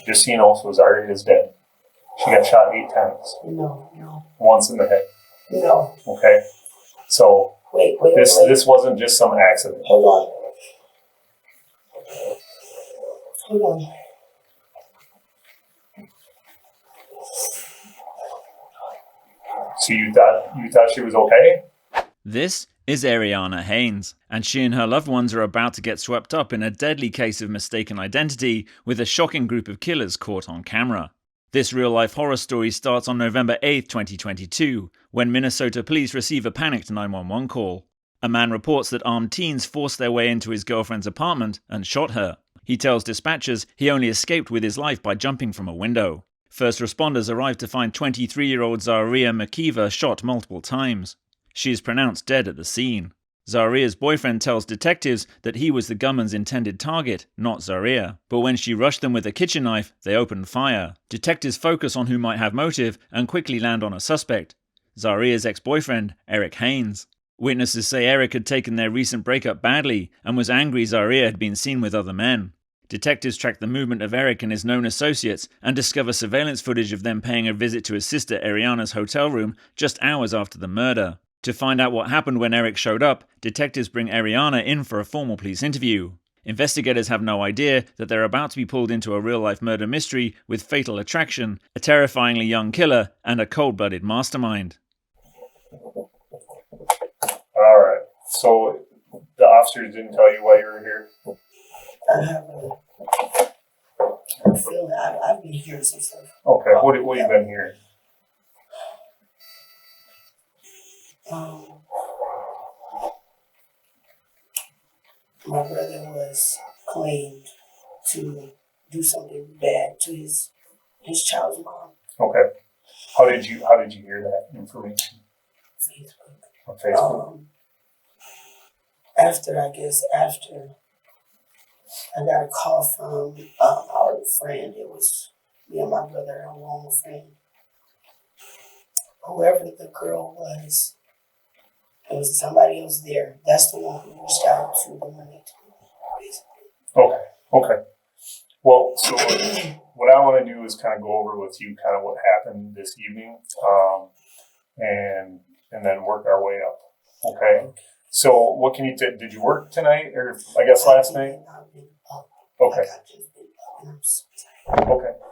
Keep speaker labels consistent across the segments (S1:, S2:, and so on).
S1: Just so you know, so Zaria is dead. She got shot 8 times.
S2: No.
S1: Once in the head.
S2: No.
S1: Okay. So
S2: wait.
S1: This wasn't just some accident.
S2: Hold on.
S1: So you thought she was okay?
S3: This is Eriana Haynes, and she and her loved ones are about to get swept up in a deadly case of mistaken identity with a shocking group of killers caught on camera. This real-life horror story starts on November 8, 2022, when Minnesota police receive a panicked 911 call. A man reports that armed teens forced their way into his girlfriend's apartment and shot her. He tells dispatchers he only escaped with his life by jumping from a window. First responders arrive to find 23-year-old Zaria McKeever shot multiple times. She is pronounced dead at the scene. Zaria's boyfriend tells detectives that he was the gunman's intended target, not Zaria. But when she rushed them with a kitchen knife, they opened fire. Detectives focus on who might have motive and quickly land on a suspect: Zaria's ex-boyfriend, Erick Haynes. Witnesses say Erick had taken their recent breakup badly and was angry Zaria had been seen with other men. Detectives track the movement of Erick and his known associates and discover surveillance footage of them paying a visit to his sister Eriana's hotel room just hours after the murder. To find out what happened when Erick showed up, detectives bring Eriana in for a formal police interview. Investigators have no idea that they're about to be pulled into a real-life murder mystery with fatal attraction, a terrifyingly young killer, and a cold-blooded mastermind.
S1: Alright, so the officers didn't tell you why you were here?
S2: I feel that I've been hearing some stuff.
S1: Okay, what have you been hearing?
S2: My brother was claimed to do something bad to his child's mom.
S1: Okay. How did you hear that information?
S2: Facebook.
S1: On Facebook.
S2: After I got a call from our friend. It was me and my brother, a long friend. Whoever the girl was, it was somebody else there. That's the one who reached out to the money, basically.
S1: Okay. Well, so what I want to do is kind of go over with you kind of what happened this evening, and then work our way up. Okay. So what can you do? Did you work tonight, or I guess last night? Okay.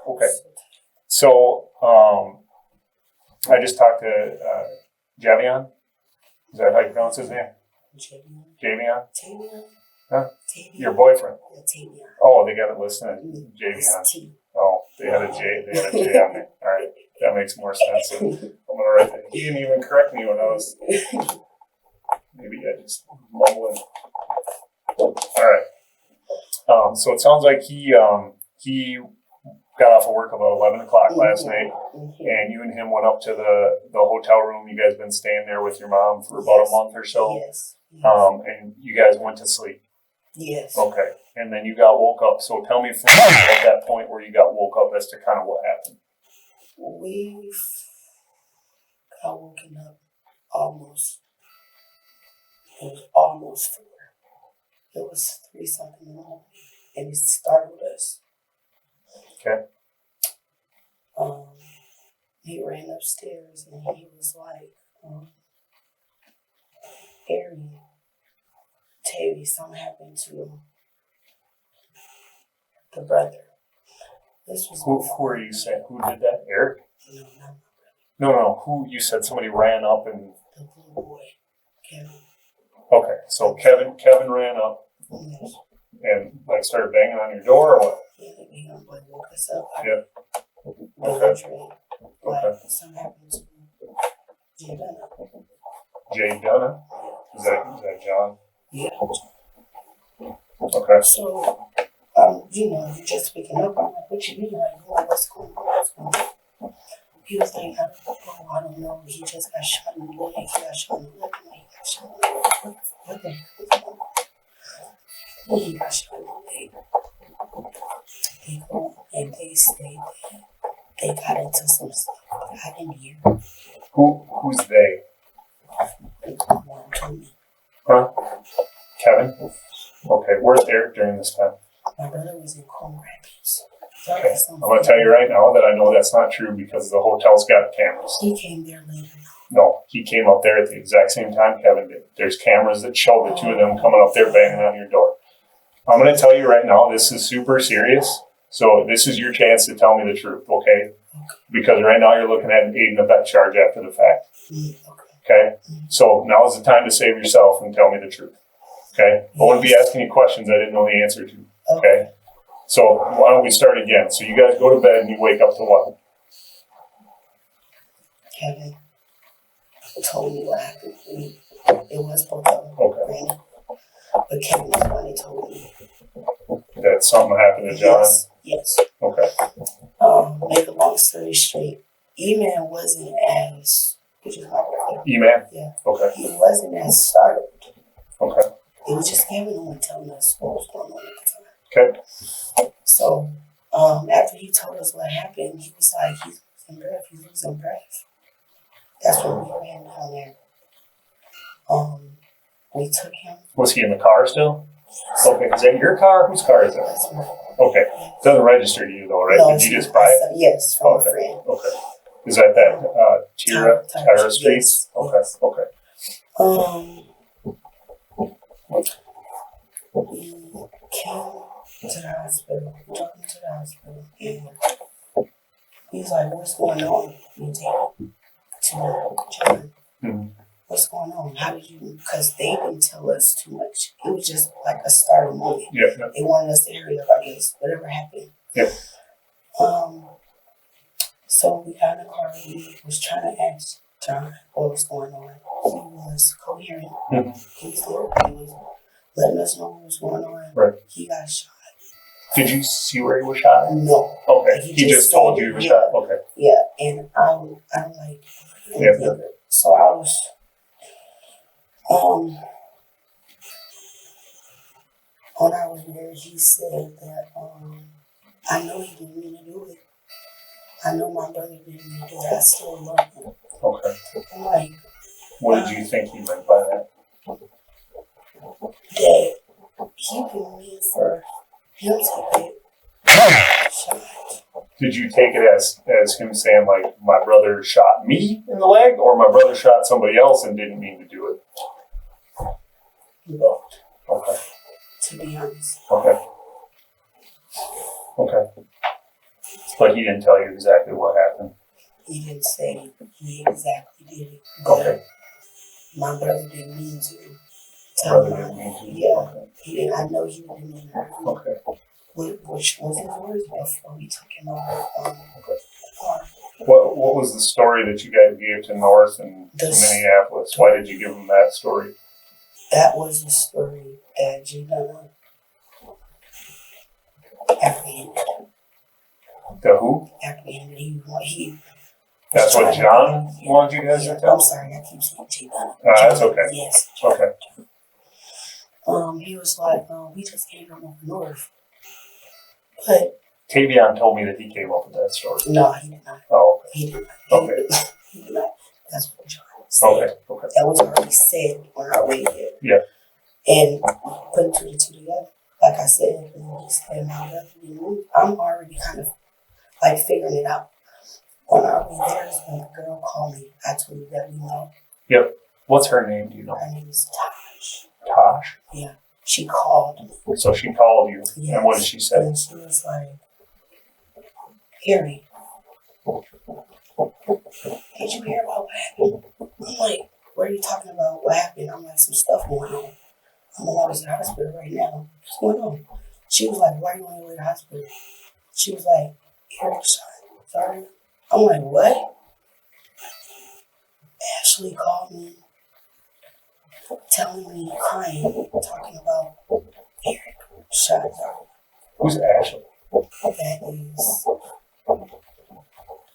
S1: Okay. So I just talked to Tavion. Is that how you pronounce his name? Tavion? Huh? Your boyfriend?
S2: Yeah, Tavion.
S1: Oh, they got it listed as Tavion. Oh, they had a J on there. All right, that makes more sense. I'm gonna write that. He didn't even correct me when I was. Maybe I just mumbling. All right. So it sounds like he got off of work about 11 o'clock last night, and you and him went up to the hotel room. You guys been staying there with your mom for about a month or so.
S2: Yes.
S1: And you guys went to sleep.
S2: Yes.
S1: Okay. And then you got woke up. So tell me from at that point where you got woke up as to kind of what happened.
S2: We got woken up almost. It was almost 4. It was 3-something in the morning, and it startled us.
S1: Okay.
S2: He ran upstairs and he was like, Eric, Tavion, something happened to the brother. This was
S1: Who are you saying? Who did that? Eric?
S2: No, not my brother.
S1: No. Who you said somebody ran up and
S2: The little boy, Kevin.
S1: Okay, so Kevin ran up and like started banging on your door or what?
S2: Yeah, he woke us up.
S1: Yeah.
S2: Okay. Something happened to Jay Dunn.
S1: Jay Dunn? Is that John?
S2: Yeah.
S1: Okay.
S2: So, you're just picking up. I'm like, what you mean? Like, what's going on? He was like, I don't know. He just got shot in the leg. He got shot in the leg. He got shot in the leg. What the heck is going on? He got shot in the leg. They go and they say that they got into some stuff. I didn't hear.
S1: Who's they?
S2: One told me.
S1: Huh? Kevin? Okay, where's Eric during this time?
S2: My brother was in Cold Rapids.
S1: Okay. I'm going to tell you right now that I know that's not true because the hotel's got cameras.
S2: He came there later.
S1: No, he came up there at the exact same time Kevin did. There's cameras that show the two of them coming up there banging on your door. I'm going to tell you right now, this is super serious. So this is your chance to tell me the truth, okay? Because right now you're looking at an aid and abet charge after the fact. Okay? So now is the time to save yourself and tell me the truth. Okay? I wouldn't be asking you questions I didn't know the answer to. Okay? So why don't we start again? So you guys go to bed and you wake up to what?
S2: Kevin told me what happened. It was both of them.
S1: Okay.
S2: But Kevin was the one that told me.
S1: That something happened to John?
S2: Yes.
S1: Okay.
S2: Make a long story straight, E-Man wasn't as, which is my brother.
S1: E-Man?
S2: Yeah.
S1: Okay.
S2: He wasn't as startled.
S1: Okay.
S2: It was just Kevin who was telling us what was going on at the time.
S1: Okay.
S2: So, after he told us what happened, he was like, he's losing breath. That's when we ran down there. We took him.
S1: Was he in the car still? Okay. Is that your car? Whose car is it?
S2: That's right.
S1: Okay. It doesn't register to you though, right?
S2: No,
S1: Did you just buy it?
S2: Yes, from a friend.
S1: Okay. Is that Tyra Streets?
S2: Yes.
S1: Okay. Okay.
S2: We came to the hospital. We took him to the hospital, and he's like, "What's going on?" We take him to John.
S1: Mm-hmm.
S2: What's going on? How did you? Because they didn't tell us too much. It was just like a startle moment.
S1: Yeah.
S2: They wanted us to hurry up, I guess, whatever happened.
S1: Yeah.
S2: So we got in the car. We was trying to ask John what was going on. He was coherent.
S1: Mm-hmm.
S2: He was there. He was letting us know what was going on.
S1: Right.
S2: He got shot.
S1: Did you see where he was shot?
S2: No.
S1: Okay. He just told you he was shot. Okay.
S2: Yeah, and I'm like, so I was, when I was there, he said that, I know he didn't mean to do it. I know my brother didn't mean to do it. I still love him.
S1: Okay.
S2: I'm like,
S1: what did you think he meant by that?
S2: that he didn't mean for him to get shot.
S1: Did you take it as him saying like my brother shot me in the leg, or my brother shot somebody else and didn't mean to do it?
S2: Both.
S1: Okay.
S2: To be honest.
S1: Okay. Okay. But he didn't tell you exactly what happened.
S2: He didn't say he exactly did it. But
S1: Okay.
S2: my brother didn't mean to.
S1: Brother didn't mean to.
S2: Yeah.
S1: Okay.
S2: He didn't. I know he didn't mean to.
S1: Okay.
S2: Which was his words before we took him over the car.
S1: What was the story that you guys gave to North and to Minneapolis? Why did you give them that story?
S2: That was the story that Gianna apprehended.
S1: The who?
S2: Apprehended. He
S1: That's what John wanted you guys to tell?
S2: I'm sorry, I keep saying Gianna.
S1: That's okay.
S2: Yes.
S1: Okay.
S2: He was like, we just came from up north. But
S1: Tavion told me that he came up with that story.
S2: no, he did not.
S1: Oh, okay.
S2: He did not.
S1: Okay.
S2: He did not. That's what John said.
S1: Okay. Okay.
S2: That was already said on our way here.
S1: Yeah.
S2: And putting two and two together, like I said, when he said my brother didn't move, I'm already kind of like figuring it out. On our way there is when the girl called me. I told you that we know.
S1: Yep. What's her name? Do you know?
S2: Her name is Tosh.
S1: Tosh.
S2: Yeah. She called me.
S1: So she called you.
S2: Yes.
S1: And what did she say?
S2: And she was like, Harry, did you hear about what happened? I'm like, what are you talking about? What happened? I'm like, some stuff going on. I'm always in the hospital right now. What's going on? She was like, why are you on your way to the hospital? She was like, Erick shot Zaria. I'm like, what? Ashley called me, telling me, crying, talking about Erick shot Zaria.
S1: Who's Ashley?
S2: That is,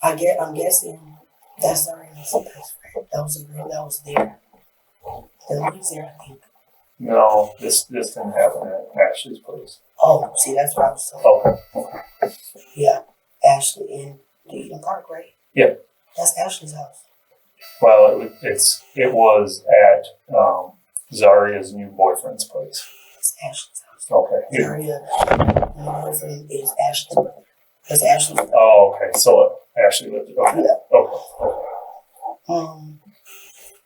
S2: I'm guessing that's Zaria's best friend. That was a girl that was there. That was there, I think.
S1: No, this didn't happen at Ashley's place.
S2: Oh, see, that's what I was talking about.
S1: Okay.
S2: Yeah, Ashley in the Eden Park, right?
S1: Yeah.
S2: That's Ashley's house.
S1: Well, it was at Zaria's new boyfriend's place.
S2: It's Ashley's house.
S1: Okay.
S2: Zaria, my boyfriend is Ashley's brother. Because Ashley.
S1: Oh, okay. So Ashley lived. Okay.
S2: Yeah.
S1: Okay.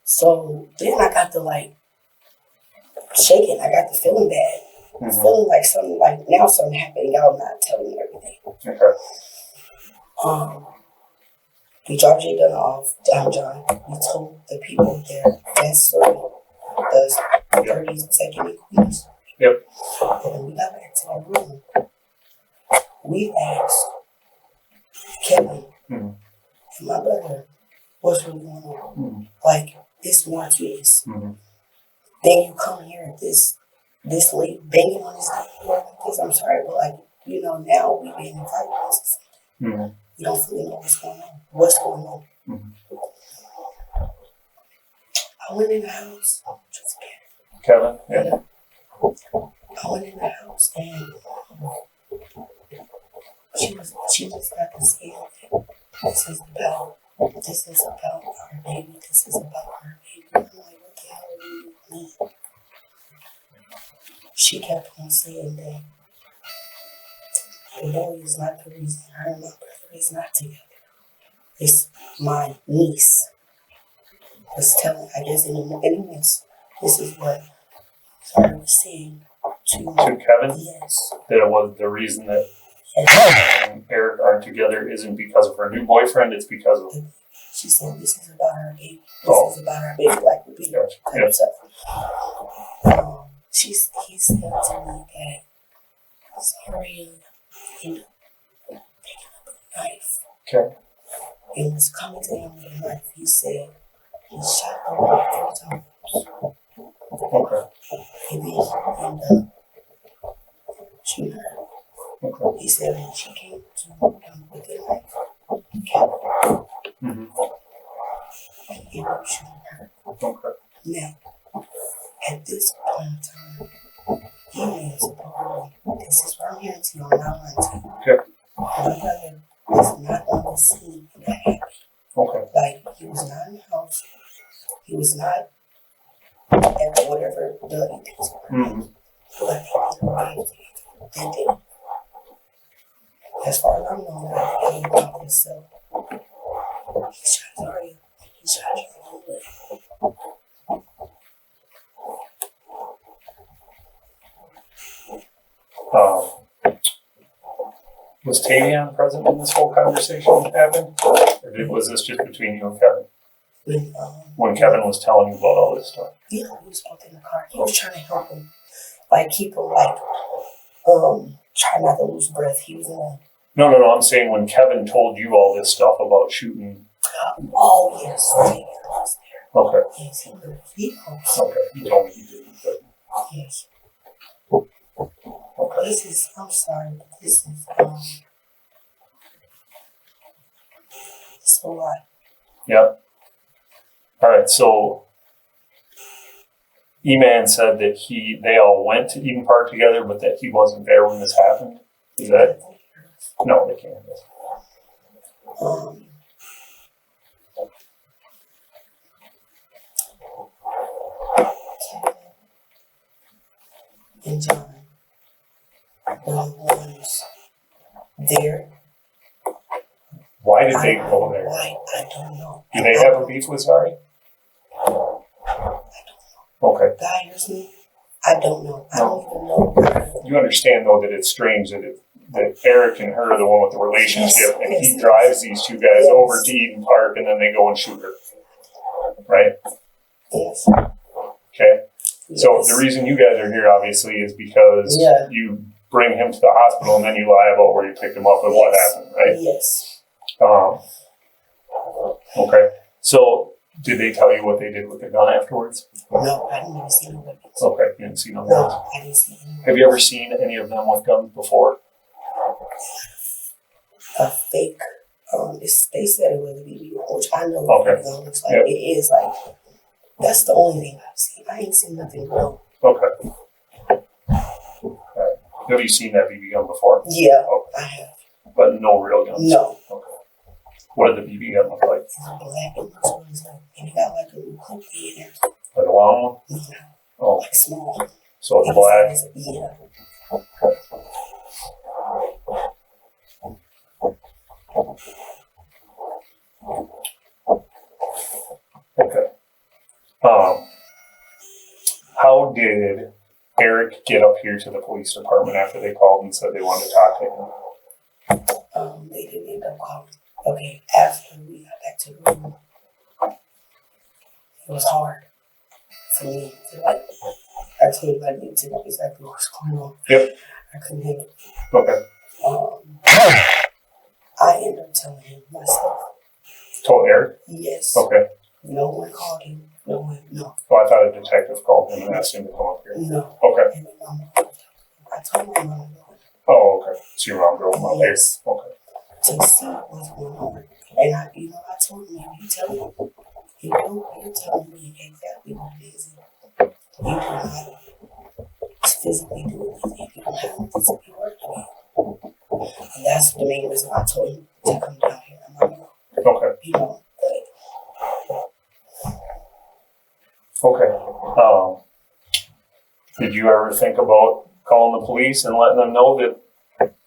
S2: So then I got the like shaking. I got the feeling bad.
S1: Mm-hmm.
S2: Feeling like something like now something happened. Y'all not telling me everything.
S1: Okay.
S2: We dropped Jay Dunn off. John. We told the people there that story. The 32nd Queens.
S1: Yep.
S2: But when we got back to our room, we asked Kevin and my brother, what's really going on?
S1: Mm-hmm.
S2: Like, it's more to this.
S1: Mm-hmm.
S2: Then you come here at this late, banging on his door like this. I'm sorry, but like, you know, now we being invited to something.
S1: Mm-hmm.
S2: We don't fully know what's going on. What's going on?
S1: Mm-hmm.
S2: I went in the house. Just
S1: Kevin? Yeah.
S2: I went in the house and she was got to say that this is about our baby. This is about our baby. I'm like, what the hell do you mean? She kept on saying that the boy is not the reason her and my brother is not together. It's my niece was telling, I guess in this is what Zara was saying to
S1: Kevin?
S2: Yes.
S1: That it was the reason that and Eric aren't together isn't because of her new boyfriend, it's because of...
S2: She said, this is about her baby. This is about her baby, like repeat type of stuff. He said to me that Zaria ended up picking up a knife.
S1: Okay.
S2: And was coming to him with a knife. He said he shot her about 3 times.
S1: Okay.
S2: And then he ended up shooting her.
S1: Okay.
S2: He said when she came to him with the knife, he kept her.
S1: Mm-hmm.
S2: And he ended up shooting her.
S1: Okay.
S2: Now, at this point in time, he made a parole. This is what I'm hearing to you. I'm not lying to you.
S1: Okay.
S2: My brother was not on the scene when that happened.
S1: Okay.
S2: Like, he was not in the house. He was not at whatever the EPs were.
S1: Mm-hmm.
S2: But he arrived and did. As far as I'm known, I think he about himself. He shot Zaria. He shot her own leg.
S1: Was Tavion present when this whole conversation happened? Or was this just between you and Kevin? When Kevin was telling you about all this stuff?
S2: Yeah, he was out in the car. He was trying to help him. Like, keep him, like, try not to lose breath. He was in a...
S1: No. I'm saying when Kevin told you all this stuff about shooting.
S2: Oh, yes. Tavion was there.
S1: Okay.
S2: Yes, he was. He knows.
S1: Okay. You told me you didn't, but.
S2: Yes.
S1: Okay.
S2: This is, I'm sorry, but this is, it's a lot.
S1: Yep. All right. So, E-Man said that they all went to Eden Park together, but that he wasn't there when this happened. Is that? No, they can't.
S2: And John were the ones there.
S1: Why did they go there?
S2: Why? I don't know.
S1: Do they have a beef with Zari?
S2: I don't know.
S1: Okay.
S2: God hears me. I don't know. I don't even know.
S1: You understand, though, that it's strange that Eric and her are the one with the relationship, and he drives these two guys over to Eden Park, and then they go and shoot her. Right?
S2: Yes.
S1: Okay. So the reason you guys are here, obviously, is because you bring him to the hospital, and then you lie about where you picked him up and what happened, right?
S2: Yes.
S1: Okay. So did they tell you what they did with the gun afterwards?
S2: No, I didn't even see no weapons.
S1: Okay, you didn't see no guns?
S2: No, I didn't see any.
S1: Have you ever seen any of them with guns before?
S2: A fake, they said it was a BB gun, which I know
S1: Okay.
S2: what a gun looks like. It is like, that's the only thing I've seen. I ain't seen nothing real.
S1: Okay. Right. Have you seen that BB gun before?
S2: Yeah,
S1: okay.
S2: I have.
S1: But no real guns?
S2: No.
S1: Okay. What did the BB gun look like?
S2: It's black. It looks really like, and it got like a little clip in there.
S1: Like a long one?
S2: Yeah.
S1: Oh.
S2: Like small.
S1: So it's black?
S2: Yeah.
S1: did Eric get up here to the police department after they called and said they wanted to talk to him?
S2: They didn't end up calling. Okay, after we got back to the room, it was hard for me to I told you I needed to know exactly what was going on.
S1: Yep.
S2: I couldn't handle it.
S1: Okay.
S2: I ended up telling him myself.
S1: Told Eric?
S2: Yes.
S1: Okay.
S2: No one called him. No one. No.
S1: Well, I thought a detective called him and asked him to come up here.
S2: No.
S1: Okay.
S2: And I told my mom.
S1: Oh, okay. So your mom drove him up here?
S2: Yes.
S1: Okay.
S2: To see what's going on. And I told him, you tell him. You're telling me exactly what it is. You do not physically do anything. You don't have to physically work to me. And that's the main reason why I told him to come down here. I'm like,
S1: Okay. Okay. Did you ever think about calling the police and letting them know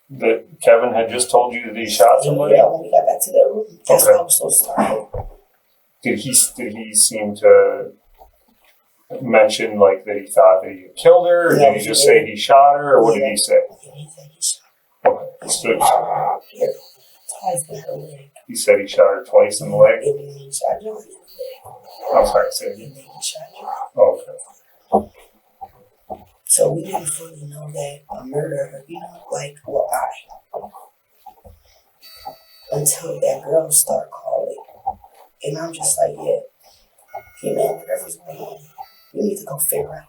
S1: that Kevin had just told you that he shot somebody?
S2: Yeah, when we got back to that room, that's
S1: Okay.
S2: how I was so startled.
S1: Did he seem to mention like that he thought that he had killed her, or
S2: No,
S1: did he just say he shot her, or what did he say?
S2: Yeah, he said he shot her.
S1: Okay.
S2: He said he shot her here, twice in her leg.
S1: He said he shot her twice in the leg?
S2: And then he shot John in the leg.
S1: I'm sorry, say it
S2: And
S1: again.
S2: then he shot John.
S1: Okay.
S2: So we didn't fully know that a murder, until that girl started calling. And I'm just like, whatever's going on, we need to go figure out.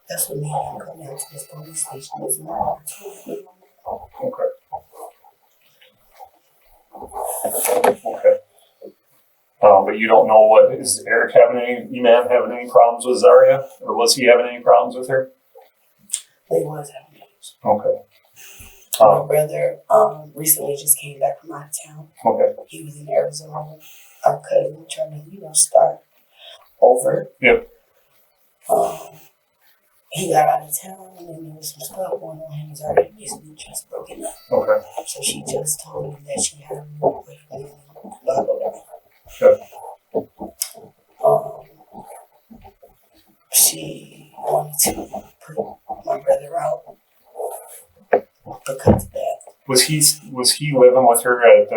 S2: That's what made him come down to this police station this morning.
S1: Okay. Okay. But you don't know is Eric having any problems with Zaria? Or was he having any problems with her?
S2: They was having issues.
S1: Okay.
S2: My brother recently just came back from out of town.
S1: Okay.
S2: He was in Arizona. Our cousin trying to, start over.
S1: Yep.
S2: He got out of town and then there was some stuff going on. He was already basically just broken up.
S1: Okay.
S2: So she just told him that she had a new boyfriend and blah, blah, blah.
S1: Good.
S2: She wanted to put my brother out because of that.
S1: Was he living with her at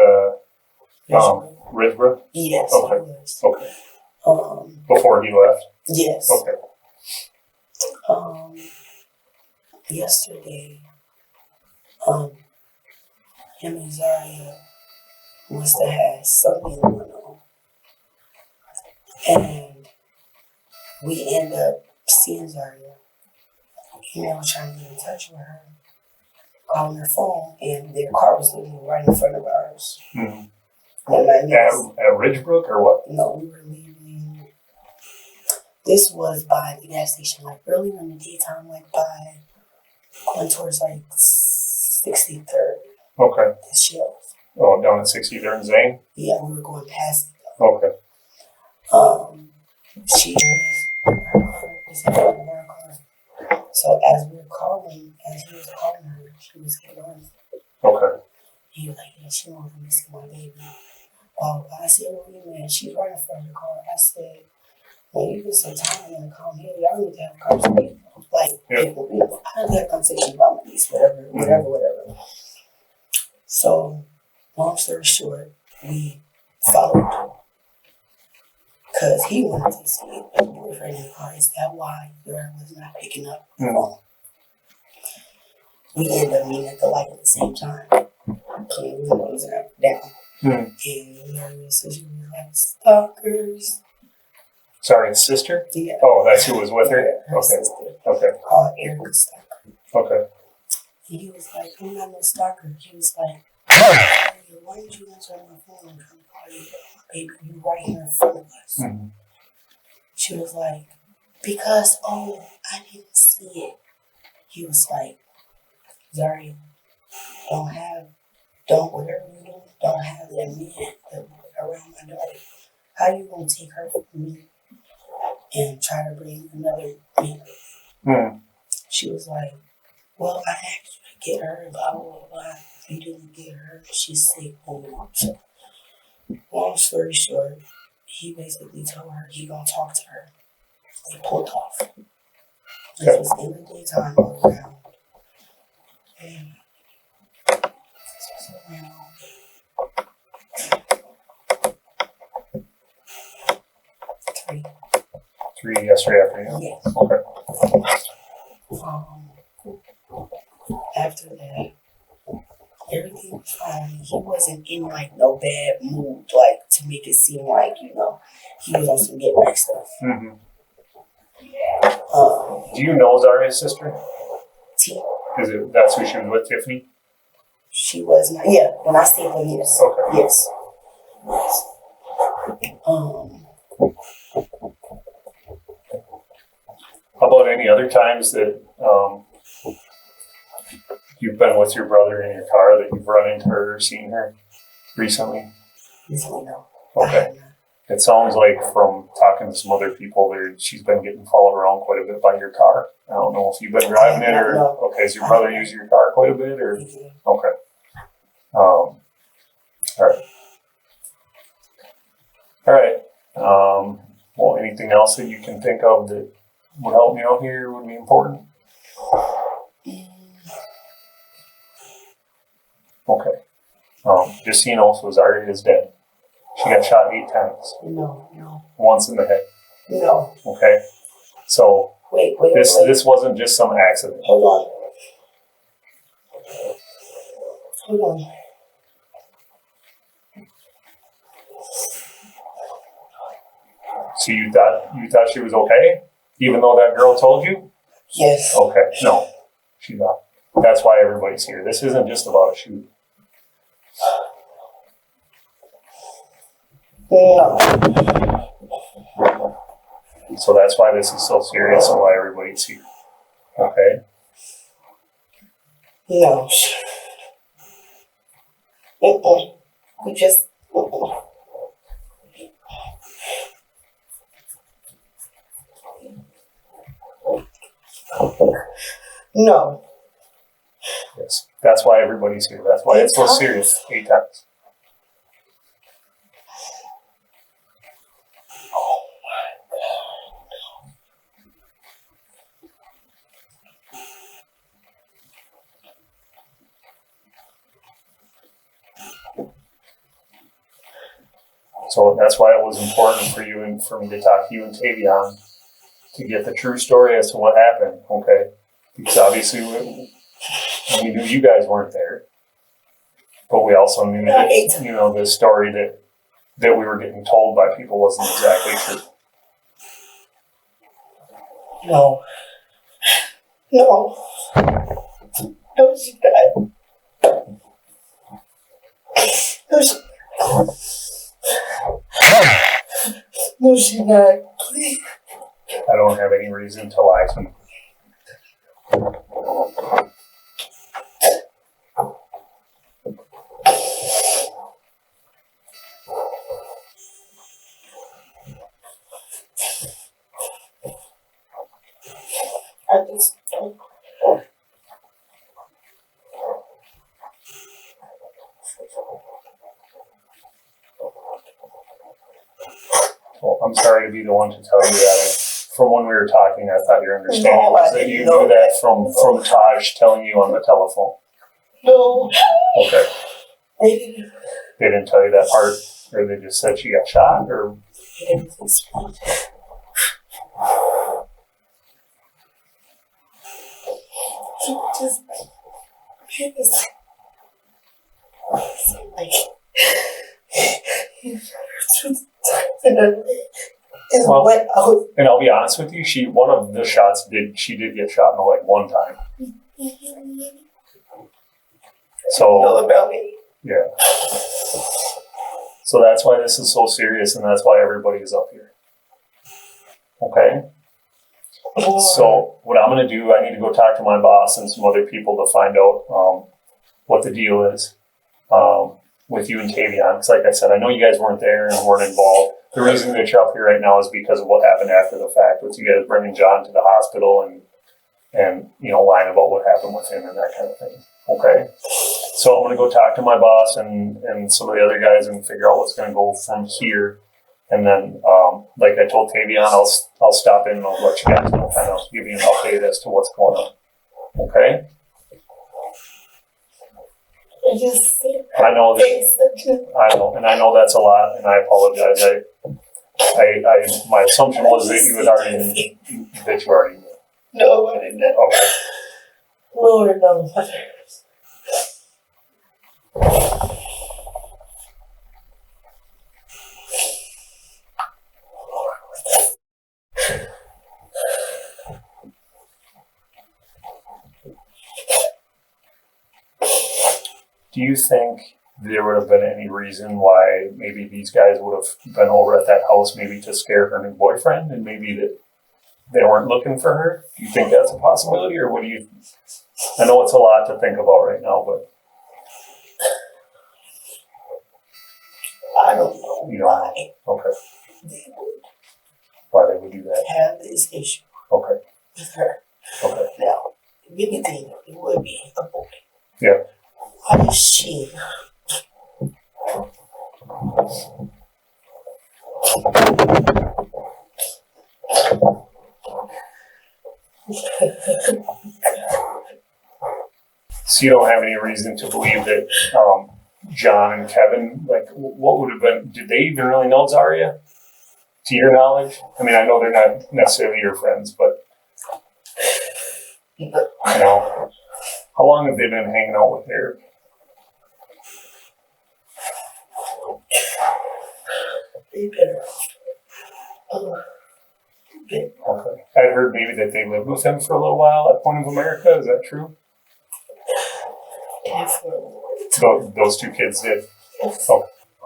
S1: Ridgebrook?
S2: Yes,
S1: Okay.
S2: he was.
S1: Okay. Before he left?
S2: Yes.
S1: Okay.
S2: Yesterday, him and Zaria must have had something going on. And we end up seeing Zaria. Trying to get in touch with her, calling her phone, and their car was literally right in front of ours.
S1: Mm-hmm. At Ridgebrook or what?
S2: No, we were leaving. This was by the gas station, like earlier in the daytime, like by going towards like 63rd.
S1: Okay.
S2: The Shells.
S1: Oh, down at 63rd and Zane?
S2: Yeah, we were going past it.
S1: Okay.
S2: She was in front of our car. So as he was calling her, she was getting on.
S1: Okay.
S2: He was like, yeah, she wants me to see my baby. I said, well, man, she's right in front of the car. I said, when you get some time in the car here, y'all need to have a conversation. Like, people, I had to have a conversation about my niece, whatever. So, long story short, we followed. Because he wanted to see a boyfriend in the car. Is that why your was not picking up the phone? We ended up meeting at the light at the same time. Playing windows down. And your sister was like, stalkers.
S1: Sorry, his sister?
S2: Yeah.
S1: Oh, that's who was with her?
S2: Yeah, her
S1: Okay.
S2: sister.
S1: Okay.
S2: Called Erick and Stalker.
S1: Okay.
S2: And he was like, I'm not no stalker. He was like, why did you answer my phone and come call you? Baby, you right here in front of us.
S1: Mm-hmm.
S2: She was like, because, I didn't see it. He was like, Zaria, whatever you do, don't have that man around my daughter. How you gonna take her from me and try to bring another man?
S1: Mm-hmm.
S2: She was like, well, I asked you to get her, blah, blah, blah. You didn't get her. She's sick. So, long story short, he basically told her he gonna talk to her. They pulled off. This was in the daytime all around. And this was around 3.
S1: 3 yesterday afternoon?
S2: Yes.
S1: Okay.
S2: After that, everything was fine. He wasn't in like no bad mood, like to make it seem like, you know, he was on some get back stuff.
S1: Mm-hmm. Do you know Zaria's sister?
S2: T.
S1: That's who she was with, Tiffany?
S2: She was not. Yeah, when I stayed with yes.
S1: Okay.
S2: Yes.
S1: How about any other times that you've been with your brother in your car that you've run into her or seen her recently?
S2: Recently, no.
S1: Okay. It sounds like from talking to some other people there, she's been getting followed around quite a bit by your car. I don't know if you've been driving it or okay. Does your brother use your car quite a bit or okay? All right. Well, anything else that you can think of that would help me out here would be important? Okay. Just so you know, so Zaria is dead. She got shot 8 times.
S2: No.
S1: Once in the head.
S2: No.
S1: Okay. So
S2: wait.
S1: This wasn't just some accident.
S2: Hold on.
S1: So you thought she was okay, even though that girl told you?
S2: Yes.
S1: Okay. No, she's not. That's why everybody's here. This isn't just about a shoot.
S2: No.
S1: So that's why this is so serious and why everybody's here. Okay.
S2: No. We just. No.
S1: Yes. That's why everybody's here. That's why it's so serious. 8 times. So that's why it was important for you and for me to talk to you and Tavion to get the true story as to what happened, okay? Because obviously we knew you guys weren't there, but we also knew that, you know, the story that we were getting told by people wasn't exactly true.
S2: No, she died. No, she not. Please.
S1: I don't have any reason to lie to you.
S2: I just don't.
S1: Well, I'm sorry to be the one to tell you that. From when we were talking, I thought your understanding was that you knew that from Taj telling you on the telephone.
S2: No.
S1: Okay.
S2: They didn't.
S1: They didn't tell you that part, or they just said she got shot, or
S2: They didn't explain. He was like, he shot her 2 times in her leg.
S1: Well,
S2: Went out.
S1: and I'll be honest with you, one of the shots she did get shot in the leg 1 time. So
S2: Know about me.
S1: yeah. So that's why this is so serious, and that's why everybody is up here. Okay. So what I'm going to do, I need to go talk to my boss and some other people to find out what the deal is with you and Tavion. Because like I said, I know you guys weren't there and weren't involved. The reason that you're up here right now is because of what happened after the fact, with you guys bringing John to the hospital and you know, lying about what happened with him and that kind of thing. Okay. So I'm going to go talk to my boss and some of the other guys and figure out what's going to go from here. And then, like I told Tavion, I'll stop in and I'll let you guys know, kind of give you an update as to what's going on. Okay? I know and I know that's a lot, and I apologize. My assumption was that you already knew.
S2: No, I didn't.
S1: Okay.
S2: Lord knows.
S1: Do you think there would have been any reason why maybe these guys would have been over at that house, maybe to scare her new boyfriend, and maybe that they weren't looking for her? Do you think that's a possibility, or what do you? I know it's a lot to think about right now, but
S2: I don't know why
S1: Okay.
S2: they would
S1: Why they would do that?
S2: have this issue
S1: Okay.
S2: with her.
S1: Okay.
S2: Now, if anything, it would be a boy.
S1: Yeah.
S2: Why is she?
S1: So you don't have any reason to believe that John and Kevin, like, what would have been? Did they even really know Zaria? To your knowledge? I mean, I know they're not necessarily your friends, but you know, how long have they been hanging out with Eric?
S2: They've been
S1: Okay. I heard maybe that they lived with him for a little while at Point of America. Is that true? So those two kids did.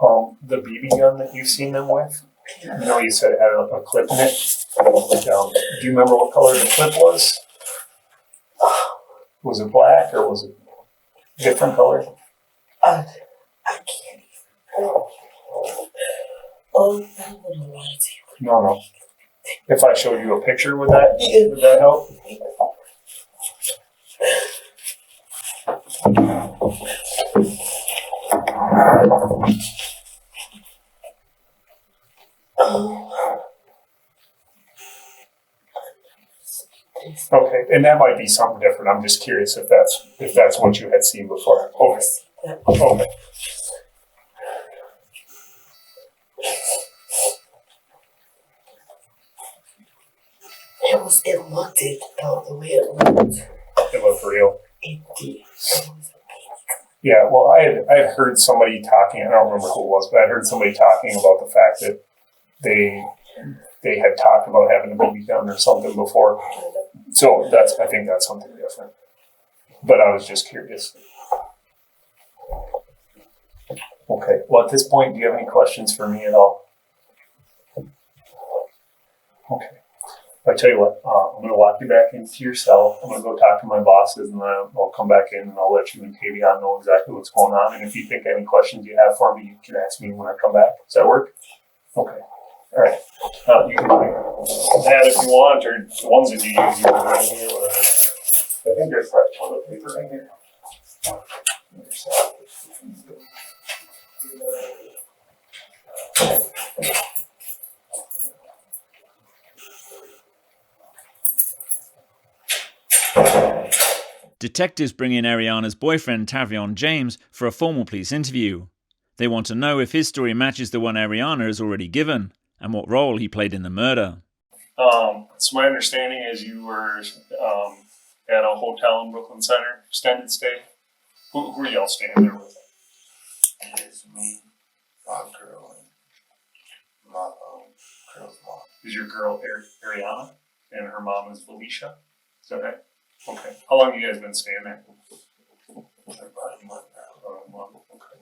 S1: Oh, the BB gun that you've seen them with. You know, you said it had a clip in it. Do you remember what color the clip was? Was it black or was it different color?
S2: I can't even. Oh, I wouldn't lie to you.
S1: No. If I showed you a picture, would that help? Okay, and that might be something different. I'm just curious if that's what you had seen before. Okay.
S2: It looked it though, the way it looked.
S1: It looked real.
S2: It did.
S1: Yeah, well, I had heard somebody talking. I don't remember who it was, but I heard somebody talking about the fact that they had talked about having a BB gun or something before. So I think that's something different. But I was just curious. Okay. Well, at this point, do you have any questions for me at all? Okay. I tell you what, I'm going to walk you back into your cell. I'm going to go talk to my bosses, and then I'll come back in and I'll let you and Tavion know exactly what's going on. And if you think any questions you have for me, you can ask me when I come back. Does that work? Okay. All right. You can add if you want, or the ones that you use, you can right here. Whatever. I think there's fresh toilet paper right here.
S3: Detectives bring in Eriana's boyfriend Tavion James for a formal police interview. They want to know if his story matches the one Eriana has already given, and what role he played in the murder.
S1: So my understanding is you were at a hotel in Brooklyn Center, extended stay. Who are y'all staying there with?
S4: It's me, my girl, and my girl's mom.
S1: Is your girl Eriana, and her mom is Felicia? Is that right? Okay. How long have you guys been staying there?
S4: About a month now.
S1: About a month. Okay.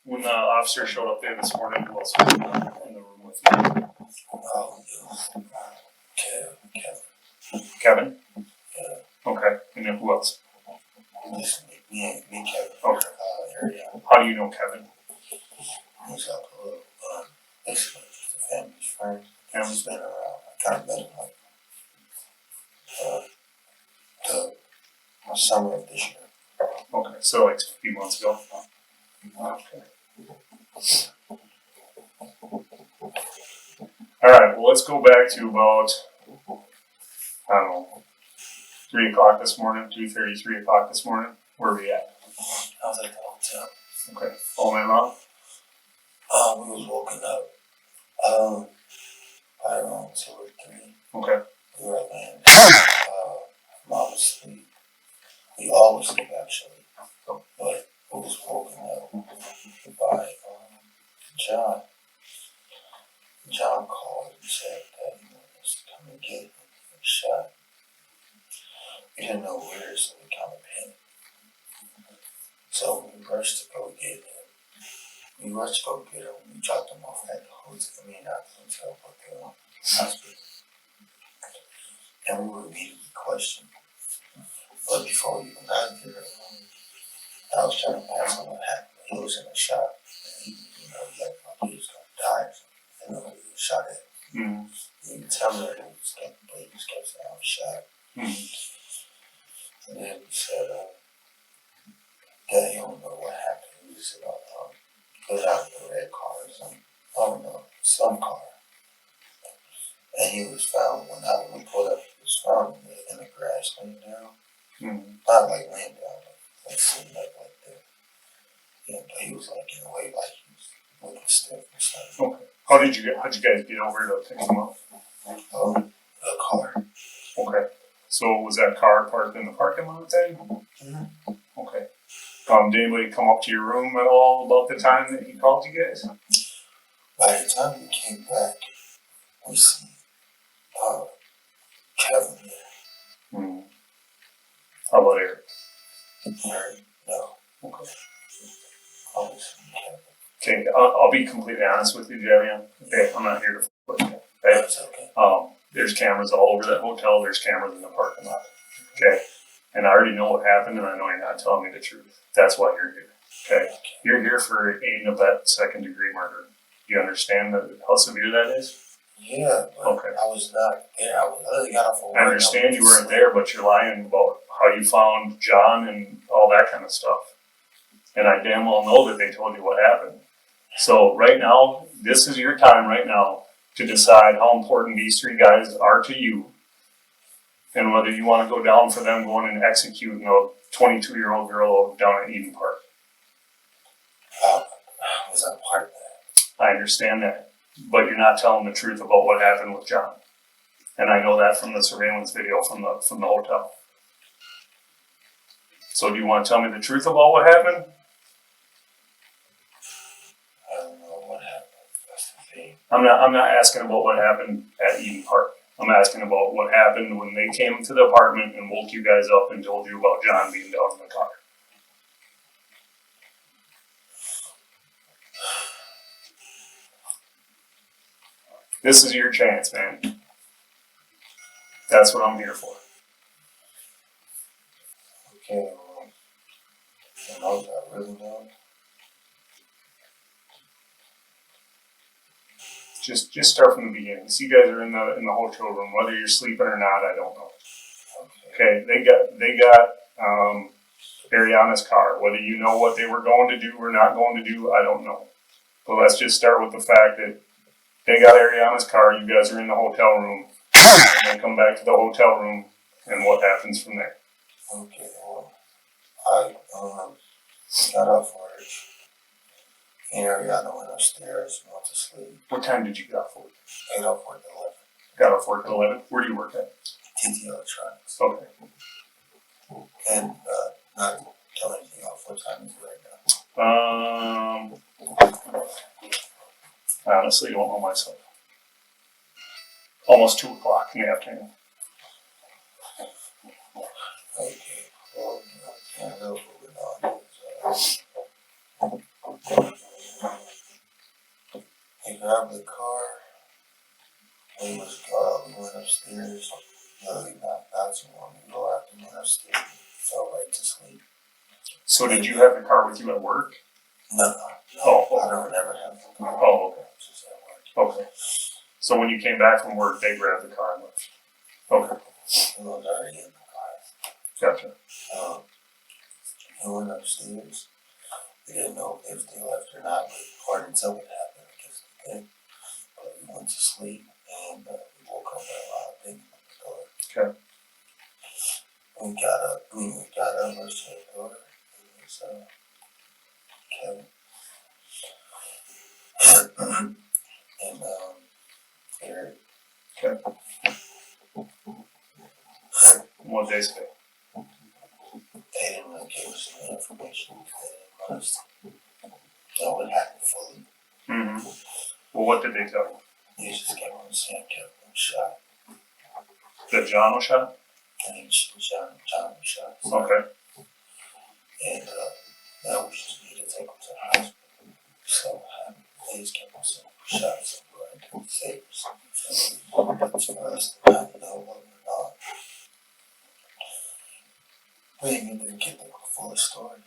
S1: When the officer showed up there this morning, who else was in the room with you? Kevin?
S4: Yeah.
S1: Okay. And then who else?
S4: Me, Kevin.
S1: Okay.
S4: Eriana.
S1: How do you know Kevin?
S4: He's like a little, basically just a family's friend. Family's been around. I kind of met him like, my summer of this year.
S1: Okay, so like a few months ago. Okay. All right. Well, let's go back to about, I don't know, 3 o'clock this morning, 2:30, 3 o'clock this morning. Where are we at?
S4: I was at the hotel.
S1: Okay. All night long?
S4: We was woken up. By around 2 or 3.
S1: Okay.
S4: We were laying. Mom was asleep. We all was asleep actually, but we was woken up by John. John called and said that he wanted us to come and get him and shot. We didn't know where, so we kind of panicked. So we rushed to go get him. We dropped him off at the hotel. I mean, not the hotel, but the hospital. And we were immediately questioned. But before we even got there, I was trying to ask him what happened. He was in a shot. And, he like he was going to die or something. And he was shot at.
S1: Mm-hmm.
S4: He didn't tell me that he was kept saying I was shot.
S1: Mm-hmm.
S4: And then he said, that he don't know what happened. He said, it was out of the red car or something. I don't know, some car. And he was found, when we pulled up, he was found in the grass laying down.
S1: Mm-hmm.
S4: Not like laying down, like sitting up like that. Yeah, but he was like in a way like he was looking stiff or something.
S1: Okay. How'd you guys get over to pick him up?
S4: The car.
S1: Okay. So was that car parked in the parking lot then?
S4: Mm-hmm.
S1: Okay. Did anybody come up to your room at all about the time that he called you guys?
S4: By the time we came back, we see Kevin there.
S1: Hmm. How about Eric?
S4: No.
S1: Okay.
S4: Always see Kevin.
S1: Okay, I'll be completely honest with you, Tavion. Okay, I'm not here to fuck with you. Okay?
S4: That's okay.
S1: There's cameras all over that hotel. There's cameras in the parking lot. Okay? And I already know what happened, and I know you're not telling me the truth. That's why you're here. Okay? You're here for aiding and abetting second-degree murder. Do you understand how severe that is?
S4: Yeah, but
S1: Okay.
S4: I was not there. I literally got off of work.
S1: I understand you weren't there, but you're lying about how you found John and all that kind of stuff. And I damn well know that they told you what happened. So right now, this is your time right now to decide how important these 3 guys are to you and whether you want to go down for them going and executing a 22-year-old girl down at Eden Park.
S4: Was that part of that?
S1: I understand that, but you're not telling the truth about what happened with John. And I know that from the surveillance video from the hotel. So do you want to tell me the truth about what happened?
S4: I don't know what happened. That's the thing.
S1: I'm not asking about what happened at Eden Park. I'm asking about what happened when they came to the apartment and woke you guys up and told you about John being down in the car. This is your chance, man. That's what I'm here for.
S4: Okay, you know what I really know?
S1: Just start from the beginning. So you guys are in the hotel room, whether you're sleeping or not, I don't know. Okay, they got Eriana's car. Whether you know what they were going to do or not going to do, I don't know. But let's just start with the fact that they got Eriana's car. You guys are in the hotel room. And they come back to the hotel room, and what happens from there?
S4: Okay, well, I got off work. And Eriana went upstairs and went to sleep.
S1: What time did you get off work?
S4: I got off work at 11.
S1: Got off work at 11. Where do you work at?
S4: TT Electronics.
S1: Okay.
S4: And not tell anything off. What time is it right now?
S1: I honestly don't know myself. Almost 2 o'clock in the afternoon.
S4: Okay, well, I know what went on. He grabbed the car. We went upstairs. Literally not too long ago after we went upstairs. Fell right to sleep.
S1: So did you have the car with you at work?
S4: No.
S1: Oh,
S4: I don't ever have the car.
S1: Oh, okay.
S4: Just at work.
S1: Okay. So when you came back from work, they grabbed the car and left. Okay.
S4: It was already in the car.
S1: Gotcha.
S4: He went upstairs. We didn't know if they left or not, but or until it happened, I guess they did. But we went to sleep and we woke up at a loud banging on the door.
S1: Okay.
S4: When we got up, rushed to the door. It was Kevin. And Eric.
S1: Okay. What they say?
S4: They didn't really give us any information. They didn't want us to know what happened fully.
S1: Mm-hmm. Well, what did they tell you?
S4: They just kept on saying Kevin was shot.
S1: That John was shot?
S4: And he was shot. John was shot.
S1: Okay.
S4: And now we just need to take him to the hospital. So they just kept on saying he was shot. So we're going to save us. But for us to not know what we're not. We didn't even get the full story.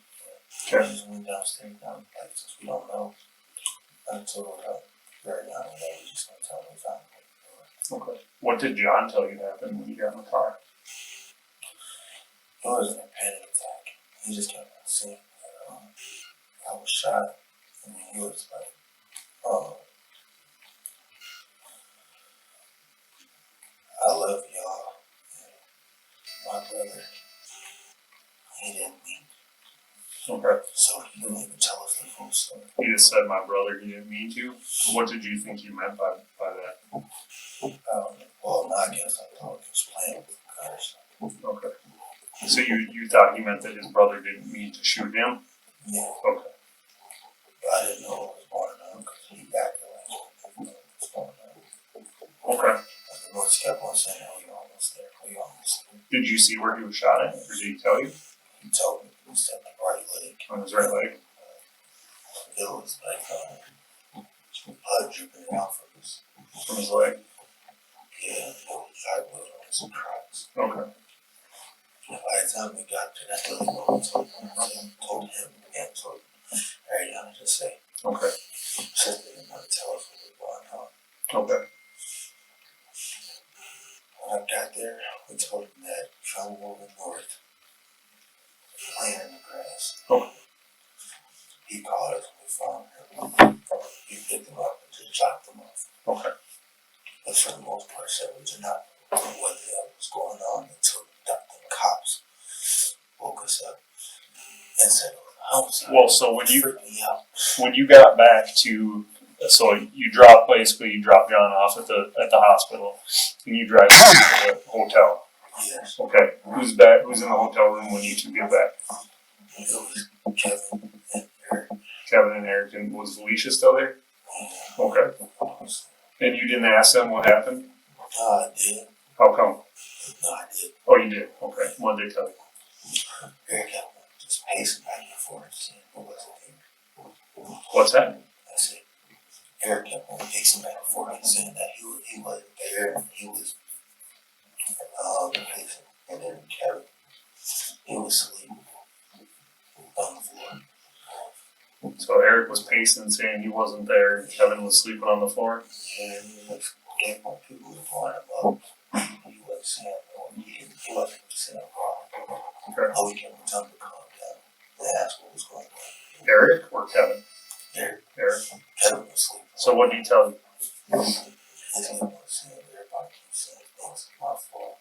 S1: Okay.
S4: We just went downstairs down the places we don't know. Until Eriana, we just went tell them we found him.
S1: Okay. What did John tell you happened when you got in the car?
S4: It wasn't a panic attack. He just kept on saying that I was shot. I mean, he was like, I love y'all. And my brother, he didn't mean.
S1: Okay.
S4: So he didn't even tell us the full story.
S1: He just said, my brother, he didn't mean to. What did you think he meant by that?
S4: Well, I guess I thought he was playing with the guys.
S1: Okay. So you thought he meant that his brother didn't mean to shoot him?
S4: Yeah.
S1: Okay.
S4: But I didn't know what was going on because he backed away. I didn't know what was going on.
S1: Okay.
S4: But the boys kept on saying, oh, you're almost there. Oh, you're almost there.
S1: Did you see where he was shot at? Or did he tell you?
S4: He told me he was at the right leg.
S1: On his right leg?
S4: It was like blood dripping out
S1: From his leg?
S4: Yeah, it was like blood on some cracks.
S1: Okay.
S4: And by the time we got there, that's really what we told him and told Eriana to say.
S1: Okay.
S4: Since they didn't want to tell us what was going on.
S1: Okay.
S4: When I got there, we told him that trouble moving north, playing in the grass.
S1: Okay.
S4: He called us when we found him. He picked him up and just chopped him off.
S1: Okay.
S4: But for the most part, said we did not know what the hell was going on until the cops woke us up and said, "Oh, sorry."
S1: Well, so
S4: Freaked me out.
S1: when you got back to, so you dropped John off at the hospital, and you drive back to the hotel.
S4: Yes.
S1: Okay. Who's in the hotel room when you two get back?
S4: It was Kevin and Eric.
S1: Kevin and Eric, and was Alicia still there? Okay. And you didn't ask them what happened?
S4: I did.
S1: How come?
S4: No, I did.
S1: Oh, you did? Okay. What did they tell you?
S4: Eric kept just pacing back and forth, saying, "Who wasn't here?"
S1: What's that?
S4: I said, Eric kept on pacing back and forth, saying that he wasn't there, and he was pacing. And then Kevin, he was sleeping on the floor.
S1: So Eric was pacing, saying he wasn't there. Kevin was sleeping on the floor.
S4: Yeah, he was getting more people to line him up. He wasn't saying no. He wasn't saying a problem.
S1: Okay.
S4: Oh, we kept on telling him to calm down. They asked what was going on.
S1: Eric or Kevin?
S4: Eric.
S1: Eric.
S4: Kevin was sleeping.
S1: So what did he tell you?
S4: His name was saying everybody keeps saying things my fault.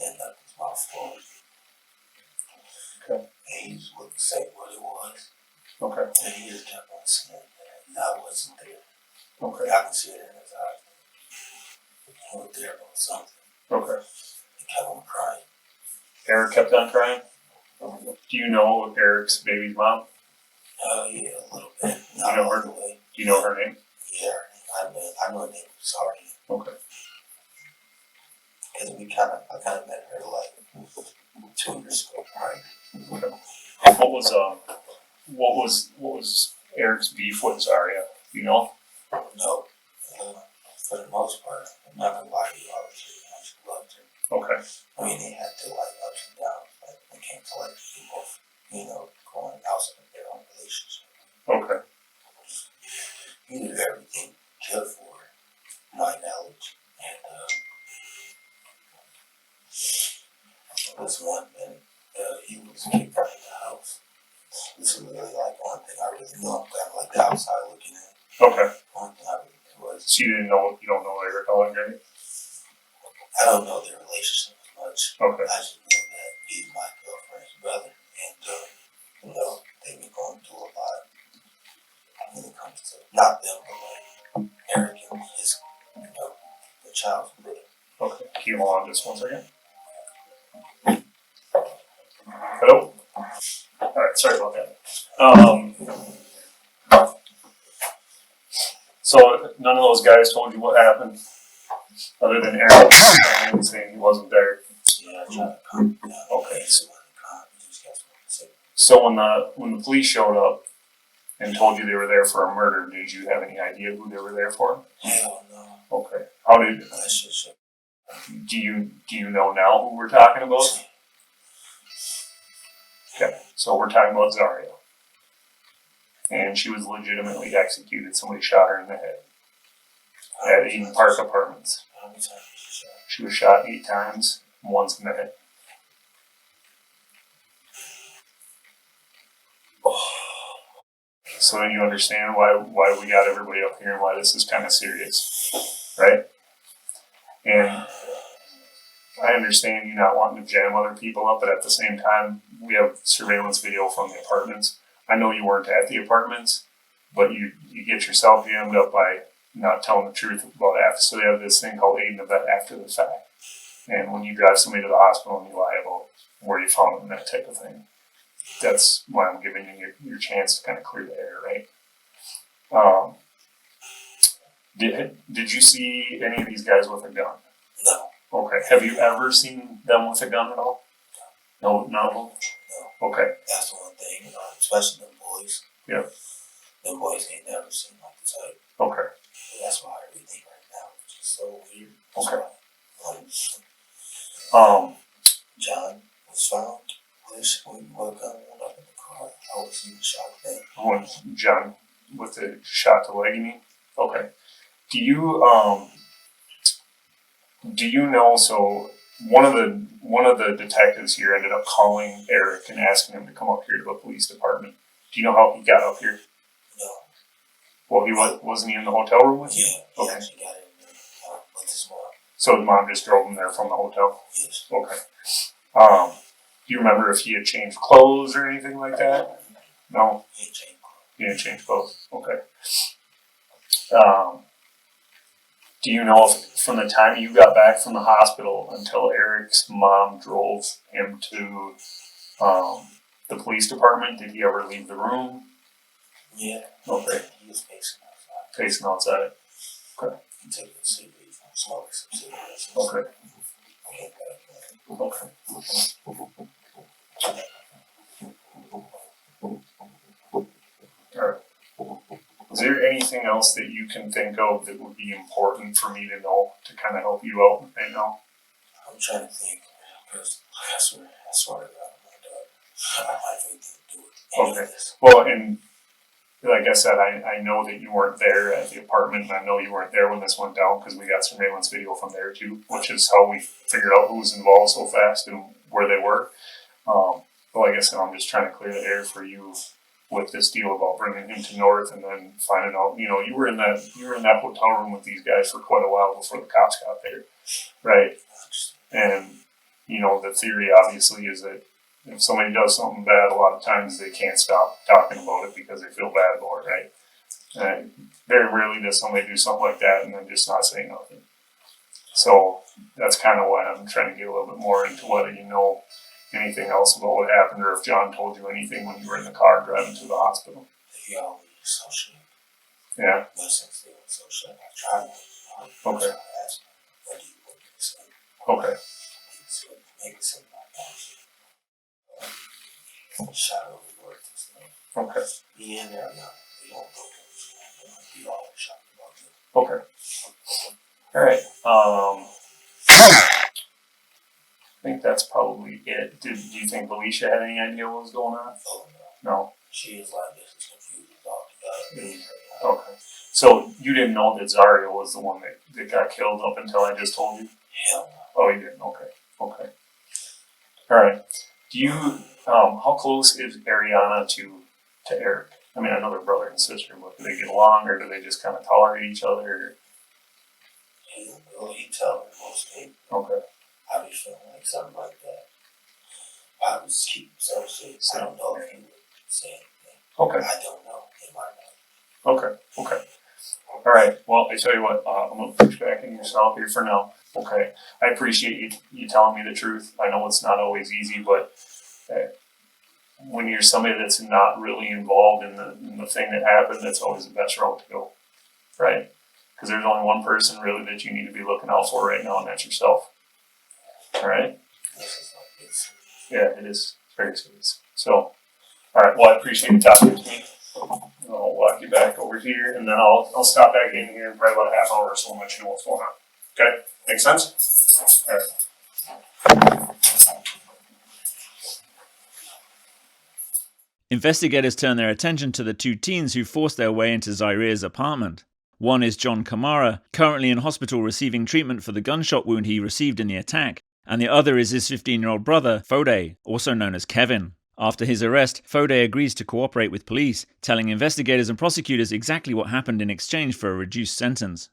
S4: And nothing's my fault.
S1: Okay.
S4: And he just wouldn't say what it was.
S1: Okay.
S4: And he just kept on saying that I wasn't there.
S1: Okay.
S4: I can see it in his eyes. He was there about something.
S1: Okay.
S4: He kept on crying.
S1: Eric kept on crying? Do you know Eric's baby's mom?
S4: Yeah, a little bit.
S1: You know her?
S4: The way.
S1: Do you know her name?
S4: Yeah, I know her name was Zaria.
S1: Okay.
S4: Because I kind of met her like 2 years ago, right?
S1: Okay. What was Eric's beef with Zaria? You know?
S4: No. For the most part, I'm not gonna lie to you, I was loved her.
S1: Okay.
S4: I mean, they had to like ups and downs, like when it came to like people, going outside of their own relationship.
S1: Okay.
S4: He did everything he could for her, my knowledge, and this one minute, he was kicked out of the house. This is really like one thing I really know. I'm kind of like the outside looking at.
S1: Okay.
S4: One thing I really knew was
S1: So you don't know Eric all that great?
S4: I don't know their relationship as much.
S1: Okay.
S4: I just know that he's my girlfriend's brother, and they've been going through a lot when it comes to not them, but like Eric and his, the child's brother.
S1: Okay. Can you hold on just one second? Hello? Alright, sorry about that. So none of those guys told you what happened? Other than Eric saying he wasn't there.
S4: Yeah, I tried to calm him down.
S1: Okay.
S4: So just got something to say.
S1: So when the police showed up and told you they were there for a murder, did you have any idea who they were there for?
S4: Hell no.
S1: Okay. How did
S4: That shit.
S1: do you know now who we're talking about? Okay. So we're talking about Zaria. And she was legitimately executed. Somebody shot her in the head at Eden Park Apartments.
S4: How many times was she shot?
S1: She was shot 8 times, once in the head. So then you understand why we got everybody up here and why this is kind of serious, right? And I understand you not wanting to jam other people up, but at the same time, we have surveillance video from the apartments. I know you weren't at the apartments, but you get yourself jammed up by not telling the truth about after. So they have this thing called aid and abet after the fact. And when you drive somebody to the hospital and you lie about where you found them, that type of thing, that's why I'm giving you your chance to kind of clear the air, right? Did you see any of these guys with a gun?
S4: No.
S1: Okay. Have you ever seen them with a gun at all? No, none of them?
S4: No.
S1: Okay.
S4: That's the one thing, especially them boys.
S1: Yeah.
S4: Them boys ain't never seen like the type.
S1: Okay.
S4: That's why everything right now is just so weird.
S1: Okay.
S4: John was found when what gun went up in the car. I was even shocked then.
S1: When John with the shot to leg, you mean? Okay. Do you know? So one of the detectives here ended up calling Eric and asking him to come up here to the police department. Do you know how he got up here?
S4: No.
S1: Well, he wasn't he in the hotel room with you?
S4: Yeah.
S1: Okay.
S4: He actually got in there with his mom.
S1: So his mom just drove him there from the hotel.
S4: Yes.
S1: Okay. Do you remember if he had changed clothes or anything like that? No.
S4: He ain't changed clothes.
S1: He didn't change clothes. Okay. Do you know if from the time you got back from the hospital until Eric's mom drove him to the police department, did he ever leave the room?
S4: Yeah.
S1: Okay.
S4: He was facing outside.
S1: Facing outside. Okay.
S4: He took a cigarette from smoking some cigarettes.
S1: Okay. Okay. Alright. Is there anything else that you can think of that would be important for me to know to kind of help you out right now?
S4: I'm trying to think, because I swear to God, I have anything to do with any of this.
S1: Well, and like I said, I know that you weren't there at the apartment, and I know you weren't there when this went down because we got surveillance video from there too, which is how we figured out who was involved so fast and where they were. But like I said, I'm just trying to clear the air for you with this deal about bringing him to North and then finding out, you were in that hotel room with these guys for quite a while before the cops got there, right? And the theory obviously is that if somebody does something bad, a lot of times they can't stop talking about it because they feel bad about it, right? And very rarely does somebody do something like that and then just not say nothing. So that's kind of why I'm trying to get a little bit more into whether you know anything else about what happened or if John told you anything when you were in the car driving to the hospital.
S4: He always so shit.
S1: Yeah.
S4: But since they were so shit, I tried to.
S1: Okay.
S4: I asked him, what do you say?
S1: Okay.
S4: So make it seem like that. Shot over the words and stuff.
S1: Okay.
S4: Me and Eriana, we don't go to the school. We always shocked about it.
S1: Okay. All right. I think that's probably it. Do you think Felicia had any idea what was going on?
S4: Oh no.
S1: No.
S4: She is like this is confused altogether.
S1: Okay. So you didn't know that Zaria was the one that got killed up until I just told you?
S4: Hell no.
S1: Oh, you didn't? Okay. Okay. All right. Do you, how close is Eriana to to Eric? I mean, I know they're brother and sister, but do they get along, or do they just kind of tolerate each other?
S4: He tell me most days.
S1: Okay.
S4: I be feeling like something like that. I would just keep himself safe. I don't know if he would say anything.
S1: Okay.
S4: I don't know. He might not.
S1: Okay. All right. Well, I tell you what, I'm going to push back in yourself here for now. Okay. I appreciate you telling me the truth. I know it's not always easy, but when you're somebody that's not really involved in the thing that happened, that's always the best route to go. Right? Because there's only one person really that you need to be looking out for right now, and that's yourself. All right? Yeah, it is. It's very serious. So, all right. Well, I appreciate you talking to me. I'll walk you back over here, and then I'll stop back in here in probably about a half hour or so and let you know what's going on. Okay? Make sense? All right.
S3: Investigators turn their attention to the two teens who forced their way into Zaria's apartment. One is John Kamara, currently in hospital receiving treatment for the gunshot wound he received in the attack, and the other is his 15-year-old brother, Foday, also known as Kevin. After his arrest, Foday agrees to cooperate with police, telling investigators and prosecutors exactly what happened in exchange for a reduced sentence.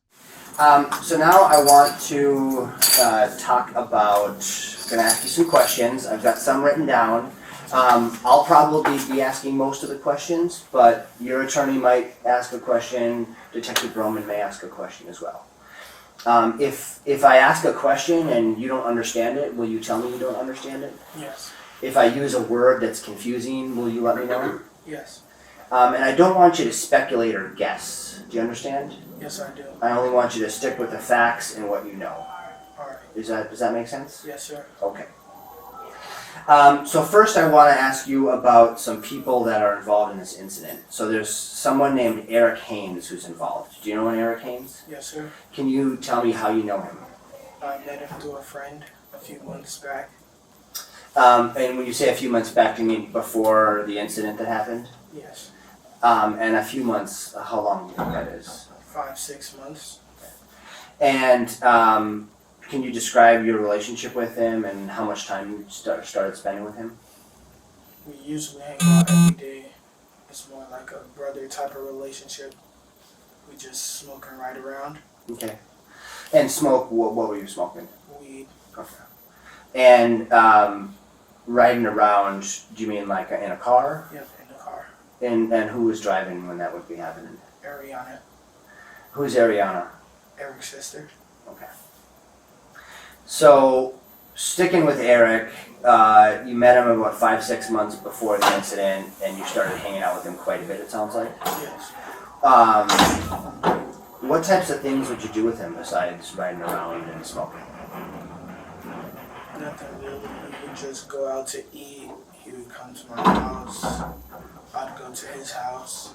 S5: So now I want to talk about, I'm going to ask you some questions. I've got some written down. I'll probably be asking most of the questions, but your attorney might ask a question, Detective Broman may ask a question as well. If I ask a question and you don't understand it, will you tell me you don't understand it?
S6: Yes.
S5: If I use a word that's confusing, will you let me know?
S6: Yes.
S5: And I don't want you to speculate or guess. Do you understand?
S6: Yes, I do.
S5: I only want you to stick with the facts and what you know.
S6: All right.
S5: Does that make sense?
S6: Yes, sir.
S5: Okay. So first I want to ask you about some people that are involved in this incident. So there's someone named Eric Haynes who's involved. Do you know an Eric Haynes?
S6: Yes, sir.
S5: Can you tell me how you know him?
S6: I met him through a friend a few months back.
S5: And when you say a few months back, do you mean before the incident that happened?
S6: Yes.
S5: And a few months, how long do you think that is?
S6: 5-6 months.
S5: And can you describe your relationship with him and how much time you started spending with him?
S6: We usually hang out every day. It's more like a brother type of relationship. We just smoke and ride around.
S5: Okay. And smoke, what were you smoking?
S6: Weed.
S5: Okay. And riding around, do you mean like in a car?
S6: Yep, in the car.
S5: And who was driving when that would be happening?
S6: Eriana,
S5: Who's Eriana?
S6: Eric's sister.
S5: Okay. So, sticking with Eric, you met him about 5-6 months before the incident, and you started hanging out with him quite a bit, it sounds like.
S6: Yes.
S5: What types of things would you do with him besides riding around and smoking?
S6: Nothing really. We would just go out to eat. He would come to my house. I'd go to his house.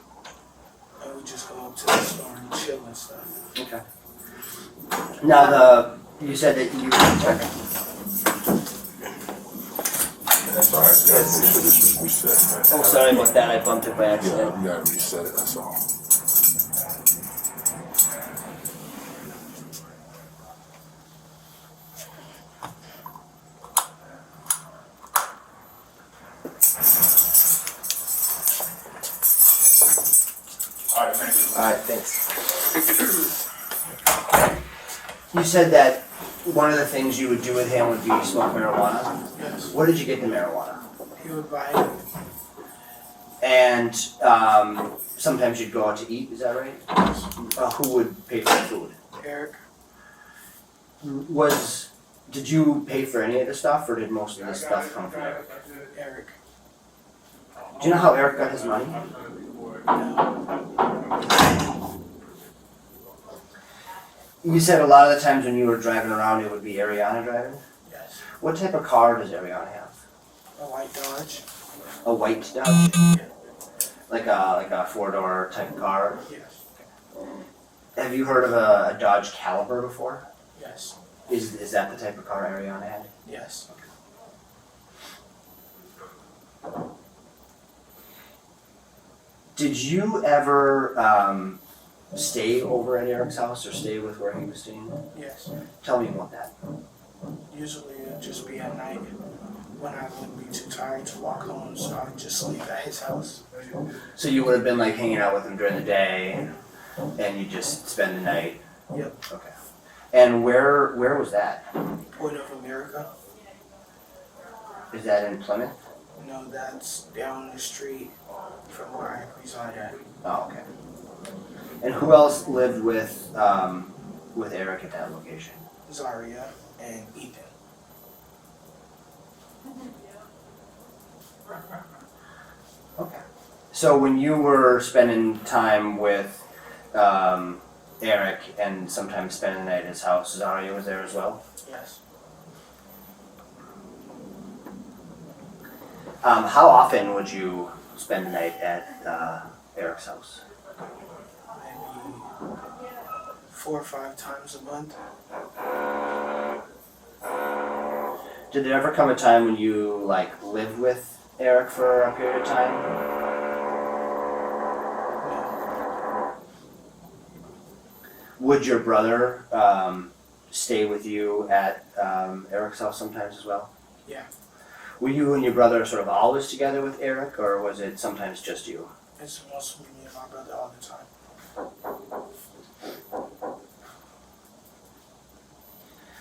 S6: And we'd just go up to the store and chill and stuff.
S5: Okay. Now you said that you.
S7: That's all right. That's make sure this was reset.
S5: Oh, sorry about that. I bumped it by
S7: Yeah,
S5: accident.
S7: we gotta reset it. That's all.
S1: All right, thank you.
S5: All right, thanks. You said that one of the things you would do with him would be smoke marijuana.
S6: Yes.
S5: Where did you get the marijuana?
S6: He would buy it.
S5: And sometimes you'd go out to eat. Is that right? Who would pay for the food?
S6: Eric.
S5: Did you pay for any of the stuff, or did most of the stuff come from Eric?
S6: Eric.
S5: Do you know how Eric got his money? You said a lot of the times when you were driving around, it would be Eriana driving.
S6: Yes.
S5: What type of car does Eriana have?
S6: A white Dodge.
S5: A white Dodge,
S6: Yeah.
S5: like a 4-door type car.
S6: Yes.
S5: Have you heard of a Dodge Caliber before?
S6: Yes.
S5: Is that the type of car Eriana had?
S6: Yes.
S5: Did you ever stay over at Eric's house or stay with where he was staying?
S6: Yes.
S5: Tell me about that.
S6: Usually it'd just be at night when I wouldn't be too tired to walk home, so I'd just sleep at his house.
S5: So you would have been like hanging out with him during the day, and you just spend the night.
S6: Yep.
S5: Okay. And where was that?
S6: Point of America.
S5: Is that in Plymouth?
S6: No, that's down the street from where I reside at.
S5: Oh, okay. And who else lived with Eric at that location?
S6: Zaria and Ethan.
S5: Okay. So when you were spending time with Eric and sometimes spending the night at his house, Zaria was there as well?
S6: Yes.
S5: How often would you spend the night at Eric's house?
S6: Maybe 4 or 5 times a month.
S5: Did there ever come a time when you like lived with Eric for a period of time?
S6: No.
S5: Would your brother stay with you at Eric's house sometimes as well?
S6: Yeah.
S5: Were you and your brother sort of always together with Eric, or was it sometimes just you?
S6: It's mostly me and my brother all the time.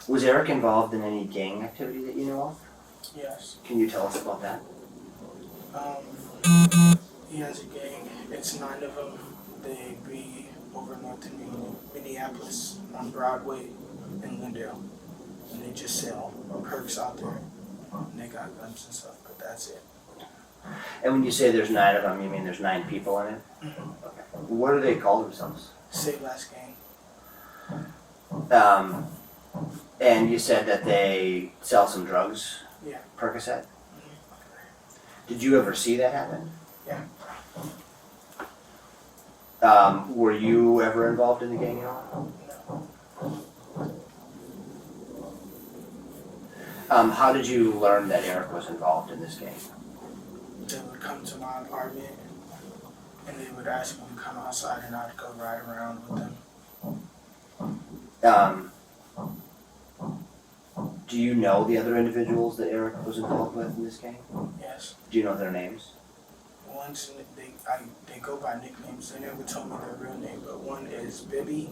S5: Was Eric involved in any gang activity that you know of?
S6: Yes.
S5: Can you tell us about that?
S6: He has a gang. It's 9 of them. They be over north in Minneapolis on Broadway and Glendale. And they just sell perks out there. And they got guns and stuff, but that's it.
S5: And when you say there's 9 of them, you mean there's 9 people in it?
S6: Mm-hmm.
S5: Okay. What do they call themselves?
S6: Say last gang.
S5: And you said that they sell some drugs?
S6: Yeah.
S5: Percocet? Did you ever see that happen?
S6: Yeah.
S5: Were you ever involved in the gang at all? How did you learn that Eric was involved in this gang?
S6: They would come to my apartment and they would ask me to come outside and I'd go ride around with them.
S5: Do you know the other individuals that Eric was involved with in this gang?
S6: Yes.
S5: Do you know their names?
S6: One's they go by nicknames. They never told me their real name, but one is Bibby,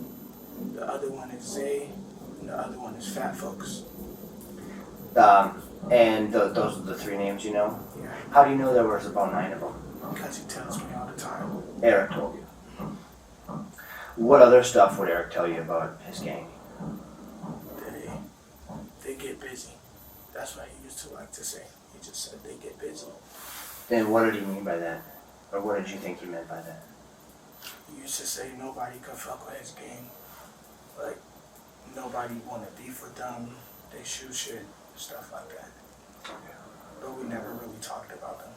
S6: the other one is Zay, and the other one is Fat Folks.
S5: And those are the 3 names you know?
S6: Yeah.
S5: How do you know there was about 9 of them?
S6: Because he tells me all the time.
S5: Eric told you. What other stuff would Eric tell you about his gang?
S6: They get busy. That's what he used to like to say. He just said they get busy.
S5: And what did he mean by that? Or what did you think he meant by that?
S6: He used to say nobody could fuck with his gang. Like, nobody want to beef with them. They shoot shit, stuff like that. But we never really talked about them.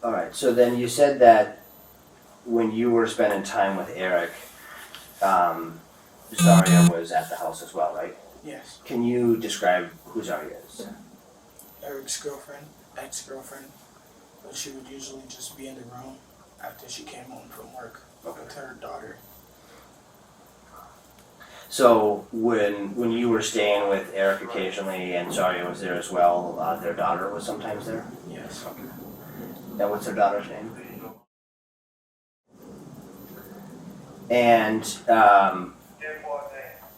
S5: All right, so then you said that when you were spending time with Eric, Zaria was at the house as well, right?
S6: Yes.
S5: Can you describe who Zaria is?
S6: Eric's girlfriend, ex-girlfriend, but she would usually just be in the room after she came home from work with her daughter.
S5: So when you were staying with Eric occasionally and Zaria was there as well, their daughter was sometimes there?
S6: Yes.
S5: Now what's their daughter's name? And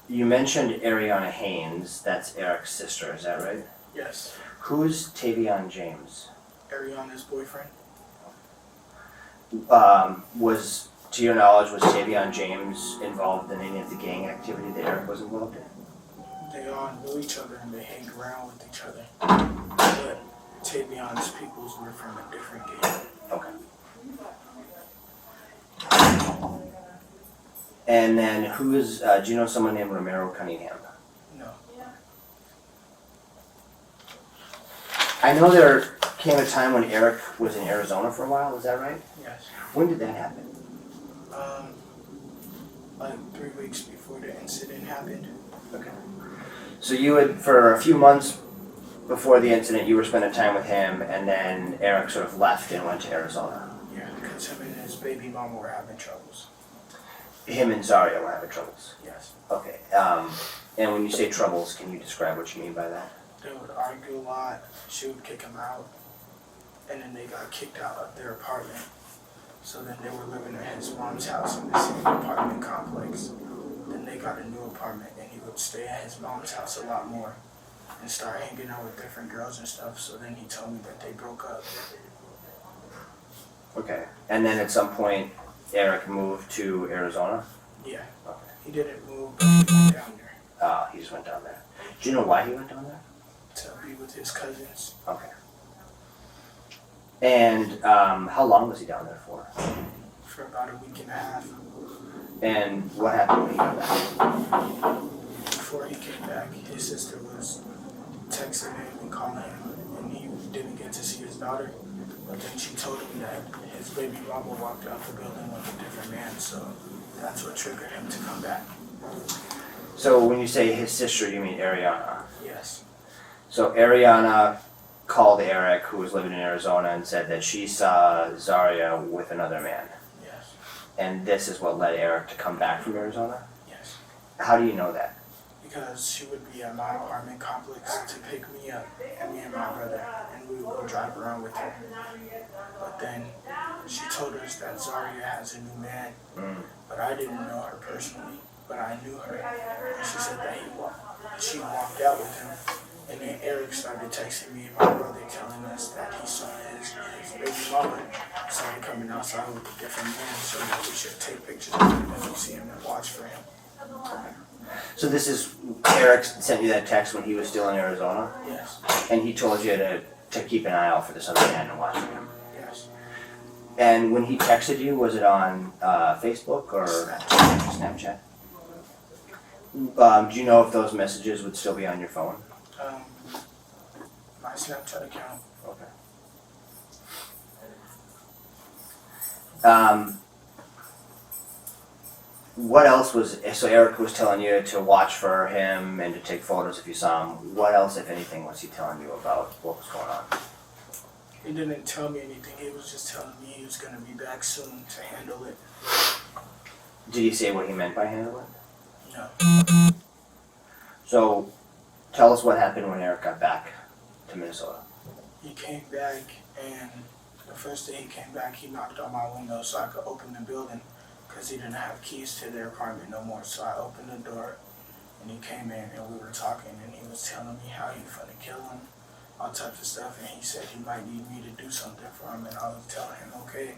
S5: you mentioned Eriana Haynes, that's Eric's sister, is that right?
S6: Yes.
S5: Who's Tavion James?
S6: Ariana's boyfriend.
S5: To your knowledge, was Tavion James involved in any of the gang activity that Eric was involved in?
S6: They all knew each other and they hang around with each other. But Tavion's peoples were from a different gang.
S5: Okay. And then who's, do you know someone named Romero Cunningham?
S6: No.
S5: I know there came a time when Eric was in Arizona for a while, is that right?
S6: Yes.
S5: When did that happen?
S6: Like 3 weeks before the incident happened.
S5: Okay. So you had, for a few months before the incident, you were spending time with him, and then Eric sort of left and went to Arizona.
S6: Yeah, because him and his baby mama were having troubles.
S5: Him and Zaria were having troubles.
S6: Yes.
S5: Okay. And when you say troubles, can you describe what you mean by that?
S6: They would argue a lot. She would kick him out. And then they got kicked out of their apartment. So then they were living at his mom's house in the same apartment complex. Then they got a new apartment and he would stay at his mom's house a lot more and start hanging out with different girls and stuff. So then he told me that they broke up.
S5: Okay. And then at some point, Eric moved to Arizona?
S6: Yeah.
S5: Okay.
S6: He didn't move, but he went down there
S5: He just went down there. Do you know why he went down there?
S6: to be with his cousins
S5: Okay. And how long was he down there for?
S6: for about a week and a half.
S5: And what happened when he got back?
S6: Before he came back, his sister was texting him and calling him, and he didn't get to see his daughter. But then she told him that his baby mama walked out the building with a different man, so that's what triggered him to come back.
S5: So when you say his sister, you mean Eriana?
S6: Yes.
S5: So Eriana called Eric, who was living in Arizona, and said that she saw Zaria with another man.
S6: Yes.
S5: And this is what led Eric to come back from Arizona?
S6: Yes.
S5: How do you know that?
S6: Because she would be at my apartment complex to pick me up, and me and my brother, and we would go drive around with her. But then she told us that Zaria has a new man, but I didn't know her personally, but I knew her. And she said that she walked out with him, and then Eric started texting me and my brother telling us that he saw his baby mama started coming outside with a different man, so that we should take pictures of him when we see him and watch for him.
S5: So this is, Eric sent you that text when he was still in Arizona?
S6: Yes.
S5: And he told you to keep an eye out for this other man and watch for him?
S6: Yes.
S5: And when he texted you, was it on Facebook or Snapchat? Do you know if those messages would still be on your phone?
S6: My Snapchat account.
S5: Okay. What else was, so Eric was telling you to watch for him and to take photos if you saw him. What else, if anything, was he telling you about what was going on?
S6: He didn't tell me anything. He was just telling me he was going to be back soon to handle it.
S5: Did he say what he meant by handle it?
S6: No.
S5: So, tell us what happened when Eric got back to Minnesota.
S6: He came back, and the first day he came back, he knocked on my window so I could open the building because he didn't have keys to their apartment no more. So I opened the door, and he came in, and we were talking, and he was telling me how he was going to kill him, all types of stuff, and he said he might need me to do something for him, and I was telling him, okay.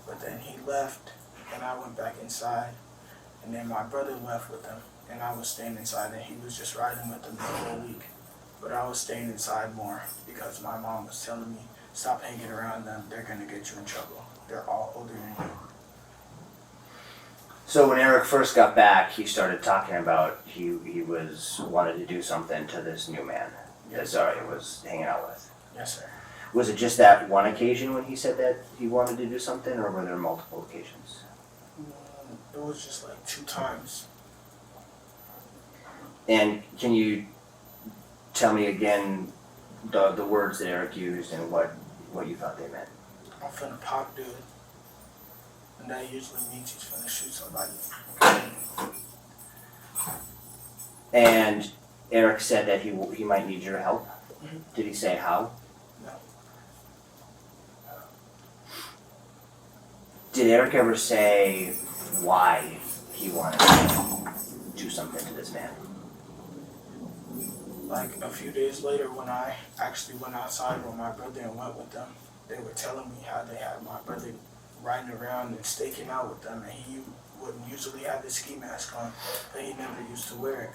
S6: But then he left, and I went back inside, and then my brother left with him, and I was staying inside, and he was just riding with them the whole week. But I was staying inside more because my mom was telling me, stop hanging around them, they're going to get you in trouble. They're all older than you.
S5: So when Eric first got back, he started talking about he wanted to do something to this new man that Zaria was hanging out with.
S6: Yes, sir.
S5: Was it just that one occasion when he said that he wanted to do something, or were there multiple occasions?
S6: It was just like 2 times.
S5: And can you tell me again the words that Eric used and what you thought they meant?
S6: I'm finna pop dude. And that usually means he's finna shoot somebody.
S5: And Eric said that he might need your help.
S6: Mm-hmm.
S5: Did he say how?
S6: No.
S5: Did Eric ever say why he wanted to do something to this man?
S6: Like a few days later when I actually went outside with my brother and went with them, they were telling me how they had my brother riding around and staking out with them, and he would usually have his ski mask on, but he never used to wear it.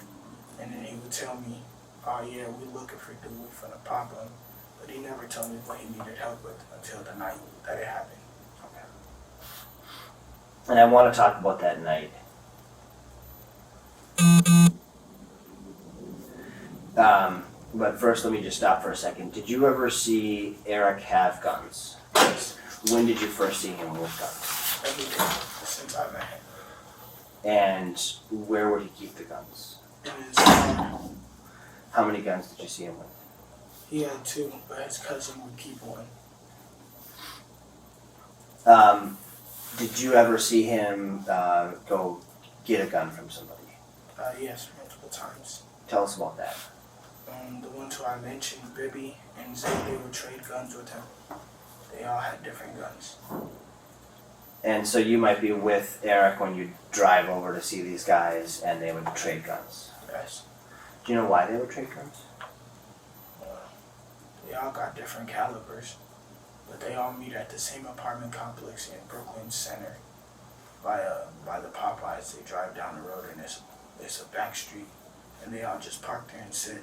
S6: And then he would tell me, oh yeah, we looking for dude, we finna pop him. But he never told me what he needed help with until the night that it happened.
S5: Okay. And I want to talk about that night. But first, let me just stop for a second. Did you ever see Eric have guns?
S6: Yes.
S5: When did you first see him with guns?
S6: Every day since I met him.
S5: And where would he keep the guns?
S6: In his car,
S5: How many guns did you see him with?
S6: he had 2, but his cousin would keep one.
S5: Did you ever see him go get a gun from somebody?
S6: Yes, multiple times.
S5: Tell us about that.
S6: The ones who I mentioned, Bibby and Zay, they would trade guns with him. They all had different guns.
S5: And so you might be with Eric when you drive over to see these guys, and they would trade guns.
S6: Yes.
S5: Do you know why they would trade guns?
S6: They all got different calibers, but they all meet at the same apartment complex in Brooklyn Center by the Popeyes. They drive down the road and it's a back street, and they all just park there and sit.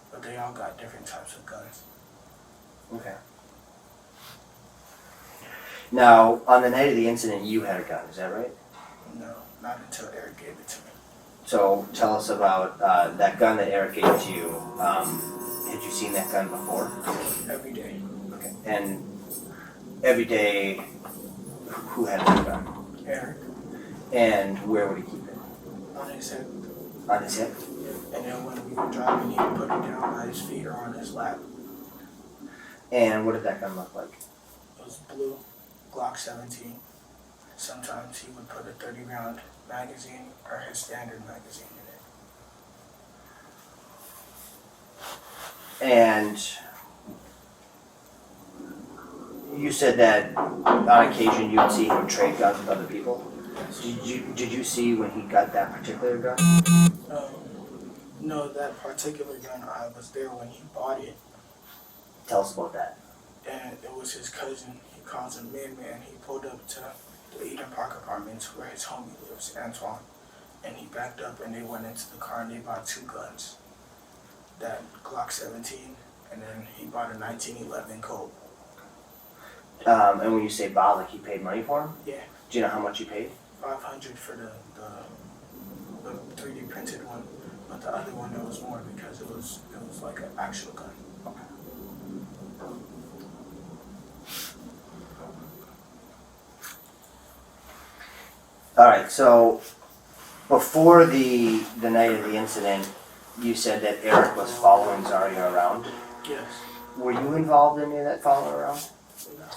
S6: But they all got different types of guns.
S5: Okay. Now, on the night of the incident, you had a gun, is that right?
S6: No, not until Eric gave it to me.
S5: So tell us about that gun that Eric gave to you. Had you seen that gun before?
S6: Every day.
S5: Okay. And every day, who had that gun?
S6: Eric.
S5: And where would he keep it?
S6: On his head.
S5: On his hip?
S6: And then when we were driving, he would put it down by his feet or on his lap.
S5: And what did that gun look like?
S6: It was blue, Glock 17. Sometimes he would put a 30-round magazine or his standard magazine in it.
S5: And you said that on occasion you would see him trade guns with other people. Did you see when he got that particular gun?
S6: No, that particular gun, I was there when he bought it.
S5: Tell us about that.
S6: And it was his cousin. He calls him Man. He pulled up to the Eden Park Apartments where his homie lives, Antoine. And he backed up and they went into the car and they bought 2 guns. That Glock 17, and then he bought a 1911 Colt.
S5: And when you say bought, like he paid money for him?
S6: Yeah.
S5: Do you know how much he paid?
S6: $500 for the 3D printed one, but the other one, it was more because it was like an actual gun.
S5: All right, so before the night of the incident, you said that Eric was following Zaria around.
S6: Yes.
S5: Were you involved in any of that following around?
S6: No.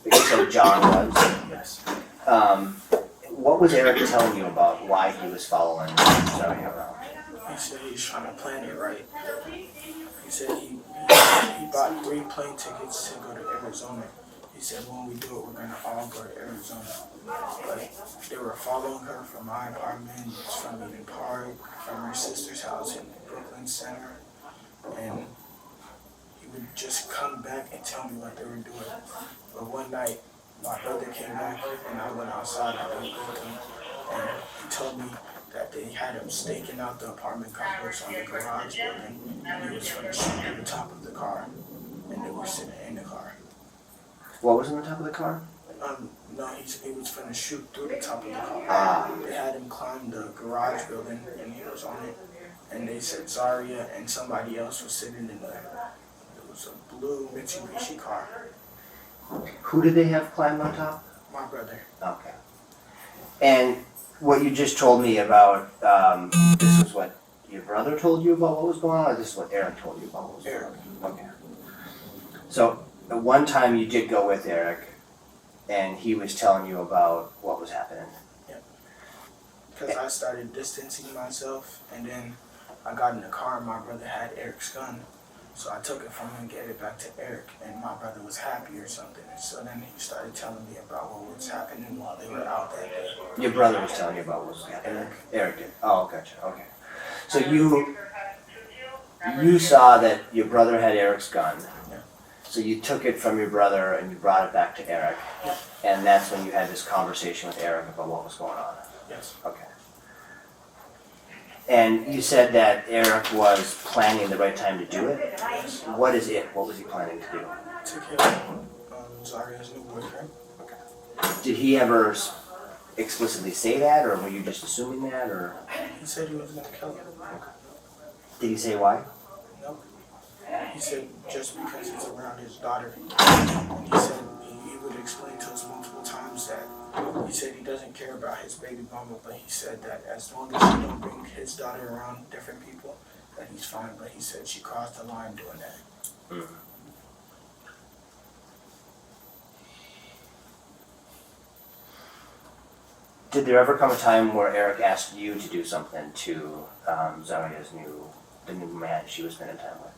S5: You said John was.
S6: Yes.
S5: What was Eric telling you about why he was following Zaria around?
S6: He said he's trying to plan it right. He said he bought 3 plane tickets to go to Arizona. He said when we do it, we're gonna all go to Arizona. But they were following her from my apartment, from Eden Park, from her sister's house in Brooklyn Center, and he would just come back and tell me what they were doing. But one night, my brother came back and I went outside. I went with him, and he told me that they had him staking out the apartment complex on the garage building, and he was going to shoot through the top of the car, and they were sitting in the car.
S5: What was on the top of the car?
S6: No, he was going to shoot through the top of the car.
S5: Ah.
S6: They had him climb the garage building, and he was on it, and they said Zaria and somebody else was sitting in there. It was a blue Mitsubishi car.
S5: Who did they have climb on top?
S6: My brother.
S5: Okay. And what you just told me about, this was what your brother told you about what was going on, or this is what Eric told you about what was going on? Okay. So, at one time you did go with Eric, and he was telling you about what was happening.
S6: Yep. Because I started distancing myself, and then I got in the car, and my brother had Eric's gun. So I took it from him and gave it back to Eric, and my brother was happy or something. So then he started telling me about what was happening while they were out that day.
S5: Your brother was telling you about what was happening? Eric did. Oh, gotcha. Okay. So you saw that your brother had Eric's gun.
S6: Yeah.
S5: So you took it from your brother and you brought it back to Eric.
S6: Yeah.
S5: And that's when you had this conversation with Eric about what was going on.
S6: Yes.
S5: Okay. And you said that Eric was planning the right time to do it.
S6: Yes.
S5: What is it? What was he planning to do?
S6: To kill Zaria's new boyfriend.
S5: Did he ever explicitly say that, or were you just assuming that, or
S6: He said he was going to kill him.
S5: did he say why?
S6: Nope. He said just because he's around his daughter. And he said he would explain to us multiple times that he said he doesn't care about his baby mama, but he said that as long as she don't bring his daughter around different people, that he's fine. But he said she crossed the line doing that.
S5: Did there ever come a time where Eric asked you to do something to Zaria's the new man she was spending time with?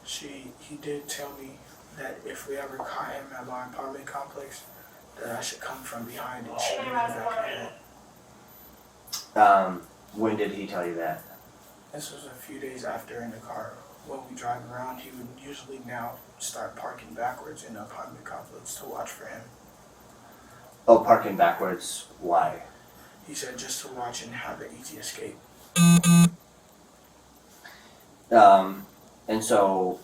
S6: He did tell me that if we ever caught him at my apartment complex, that I should come from behind and shoot him in the back of the head.
S5: When did he tell you that?
S6: This was a few days after in the car. When we drive around, he would usually now start parking backwards in the apartment complex to watch for him.
S5: Oh, parking backwards. Why?
S6: He said just to watch and have an easy escape.
S5: And so,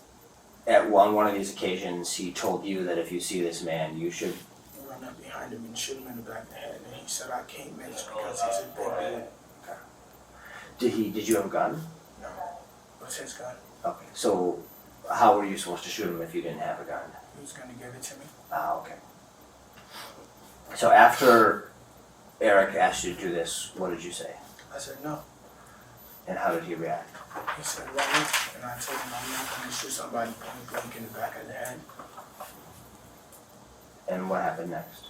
S5: at one of these occasions, he told you that if you see this man, you should.
S6: Run up behind him and shoot him in the back of the head. And he said I can't miss because he's a big dude.
S5: Did you have a gun?
S6: No. What's his gun?
S5: Okay. So, how were you supposed to shoot him if you didn't have a gun?
S6: He was gonna give it to me.
S5: Okay. So after Eric asked you to do this, what did you say?
S6: I said no.
S5: And how did he react?
S6: He said why? And I told him I'm not gonna shoot somebody point blank in the back of the head.
S5: And what happened next?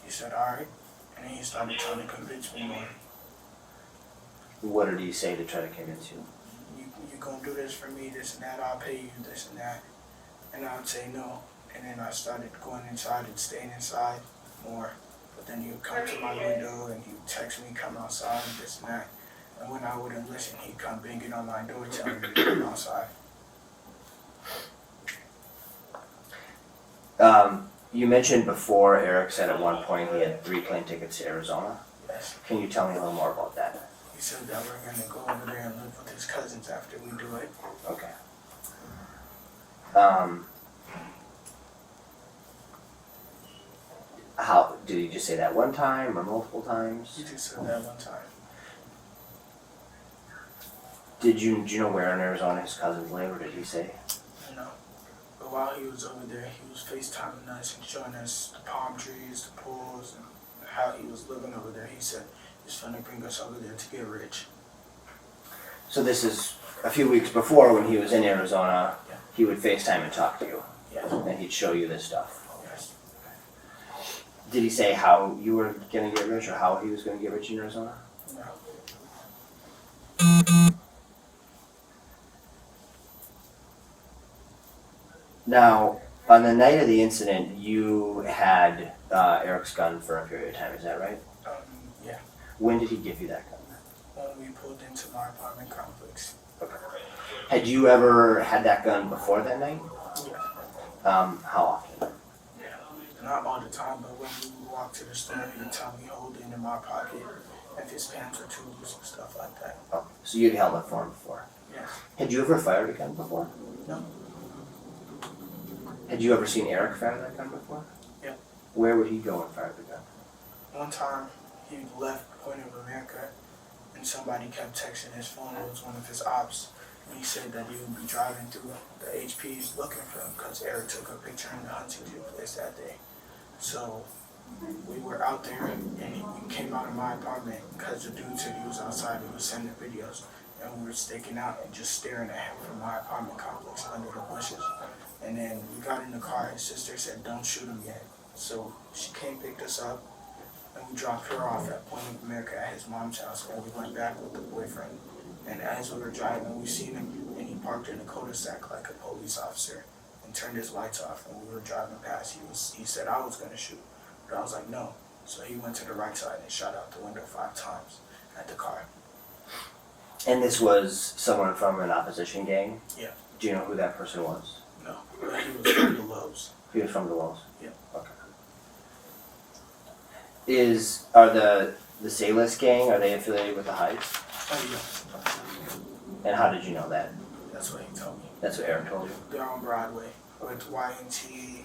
S6: He said alright. And then he started trying to convince me more.
S5: What did he say to try to convince you?
S6: You gonna do this for me, this and that, I'll pay you this and that. And I would say no. And then I started going inside and staying inside more. But then he would come to my window and he would text me, come outside and this and that. And when I wouldn't listen, he'd come banging on my door telling me to come outside.
S5: You mentioned before Eric said at one point he had 3 plane tickets to Arizona.
S6: Yes.
S5: Can you tell me a little more about that?
S6: He said that we're gonna go over there and live with his cousins after we do it.
S5: Okay. How did he just say that one time or multiple times?
S6: He just said that one time.
S5: Did you know where in Arizona his cousins live, or did he say?
S6: No. But while he was over there, he was FaceTiming us and showing us the palm trees, the pools, and how he was living over there. He said he's gonna bring us over there to get rich.
S5: So this is a few weeks before when he was in Arizona.
S6: Yeah.
S5: He would FaceTime and talk to you,
S6: Yes.
S5: and he'd show you this stuff.
S6: Yes.
S5: Did he say how you were gonna get rich, or how he was gonna get rich in Arizona?
S6: No.
S5: Now, on the night of the incident, you had Eric's gun for a period of time. Is that right?
S6: Yeah.
S5: When did he give you that gun?
S6: When we pulled into my apartment complex.
S5: Had you ever had that gun before that night?
S6: Yeah.
S5: How often?
S6: Not all the time, but when we would walk to the store, he'd tell me hold it in my pocket if his pants were too loose and stuff like that.
S5: Oh, so you'd held it for him before.
S6: Yes.
S5: Had you ever fired a gun before?
S6: No.
S5: Had you ever seen Eric fire that gun before?
S6: Yeah.
S5: Where would he go and fire the gun?
S6: One time, he left Point of America, and somebody kept texting his phone. It was one of his ops. And he said that he would be driving through the HPs looking for him because Eric took a picture in the Huntington place that day. So we were out there, and he came out of my apartment because the dude said he was outside and was sending videos. And we were staking out and just staring at him from my apartment complex under the bushes. And then we got in the car, his sister said, don't shoot him yet. So she came, picked us up, and we dropped her off at Point of America at his mom's house, and we went back with the boyfriend. And as we were driving, we seen him, and he parked in a cul-de-sac like a police officer and turned his lights off. And we were driving past, he said I was gonna shoot, but I was like, no. So he went to the right side and shot out the window 5 times at the car.
S5: And this was someone from an opposition gang?
S6: Yeah.
S5: Do you know who that person was?
S6: No, but he was from the Lobes.
S5: He was from the Walls?
S6: Yeah.
S5: Okay. Are the Salis gang, are they affiliated with the Heights?
S6: Oh yeah,
S5: And how did you know that?
S6: that's what he told me.
S5: That's what Eric told you?
S6: They're on Broadway with YNT,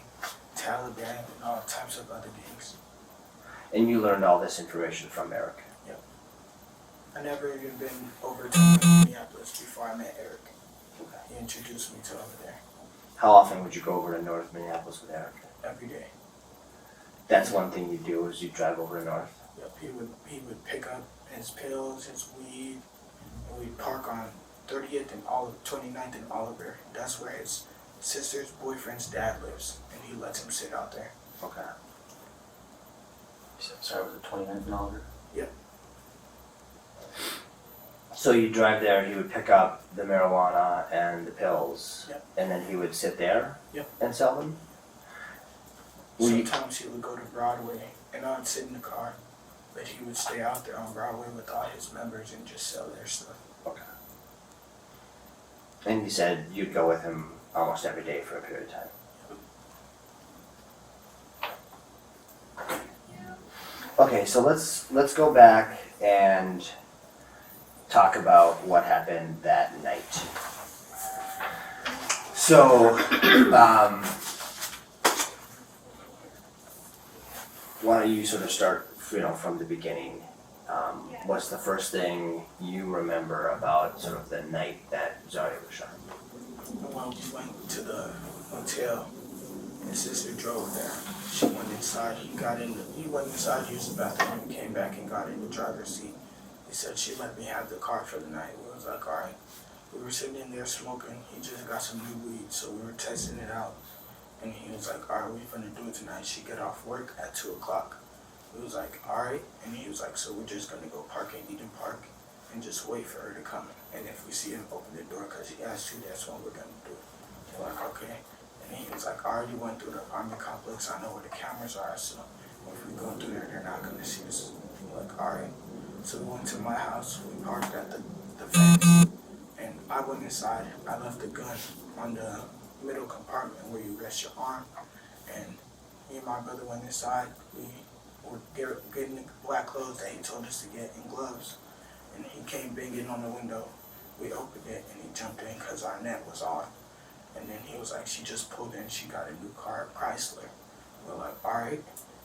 S6: Taliban, and all types of other gangs.
S5: And you learned all this information from Eric?
S6: I never even been over to Minneapolis before I met Eric. He introduced me to over there
S5: How often would you go over to North Minneapolis with Eric?
S6: every day.
S5: That's one thing you do, is you drive over to North?
S6: Yep, he would pick up his pills, his weed, and we'd park on 30th and 29th and Oliver. That's where his sister's boyfriend's dad lives, and he lets him sit out there.
S5: Okay.
S8: Sorry, was it 29th and Oliver?
S6: Yep.
S5: So you drive there, he would pick up the marijuana and the pills,
S6: Yep.
S5: and then he would sit there
S6: Yep.
S5: and sell them? Were you-
S6: Sometimes he would go to Broadway and I'd sit in the car, but he would stay out there on Broadway with all his members and just sell their stuff.
S5: Okay. And you said you'd go with him almost every day for a period of time? Okay, so let's go back and talk about what happened that night. So, why don't you sort of start, from the beginning? What's the first thing you remember about sort of the night that Zaria was shot?
S6: Well, we went to the hotel. His sister drove there. She went inside. He went inside, used the bathroom, and came back and got in the driver's seat. He said she let me have the car for the night. We was like, all right. We were sitting in there smoking. He just got some new weed, so we were testing it out. And he was like, all right, what are you gonna do tonight? She get off work at 2 o'clock. We was like, all right. And he was like, so we're just gonna go park in Eden Park and just wait for her to come. And if we see him open the door, because he asked you, that's what we're gonna do. We're like, okay. And he was like, I already went through the apartment complex. I know where the cameras are, so if we go through there, they're not gonna see us. We're like, all right. So we went to my house. We parked at the fence, and I went inside. I left the gun on the middle compartment where you rest your arm, and me and my brother went inside. We were getting the black clothes that he told us to get and gloves, and he came banging on the window. We opened it, and he jumped in because our net was off. And then he was like, she just pulled in, she got a new car, Chrysler. We're like, all right.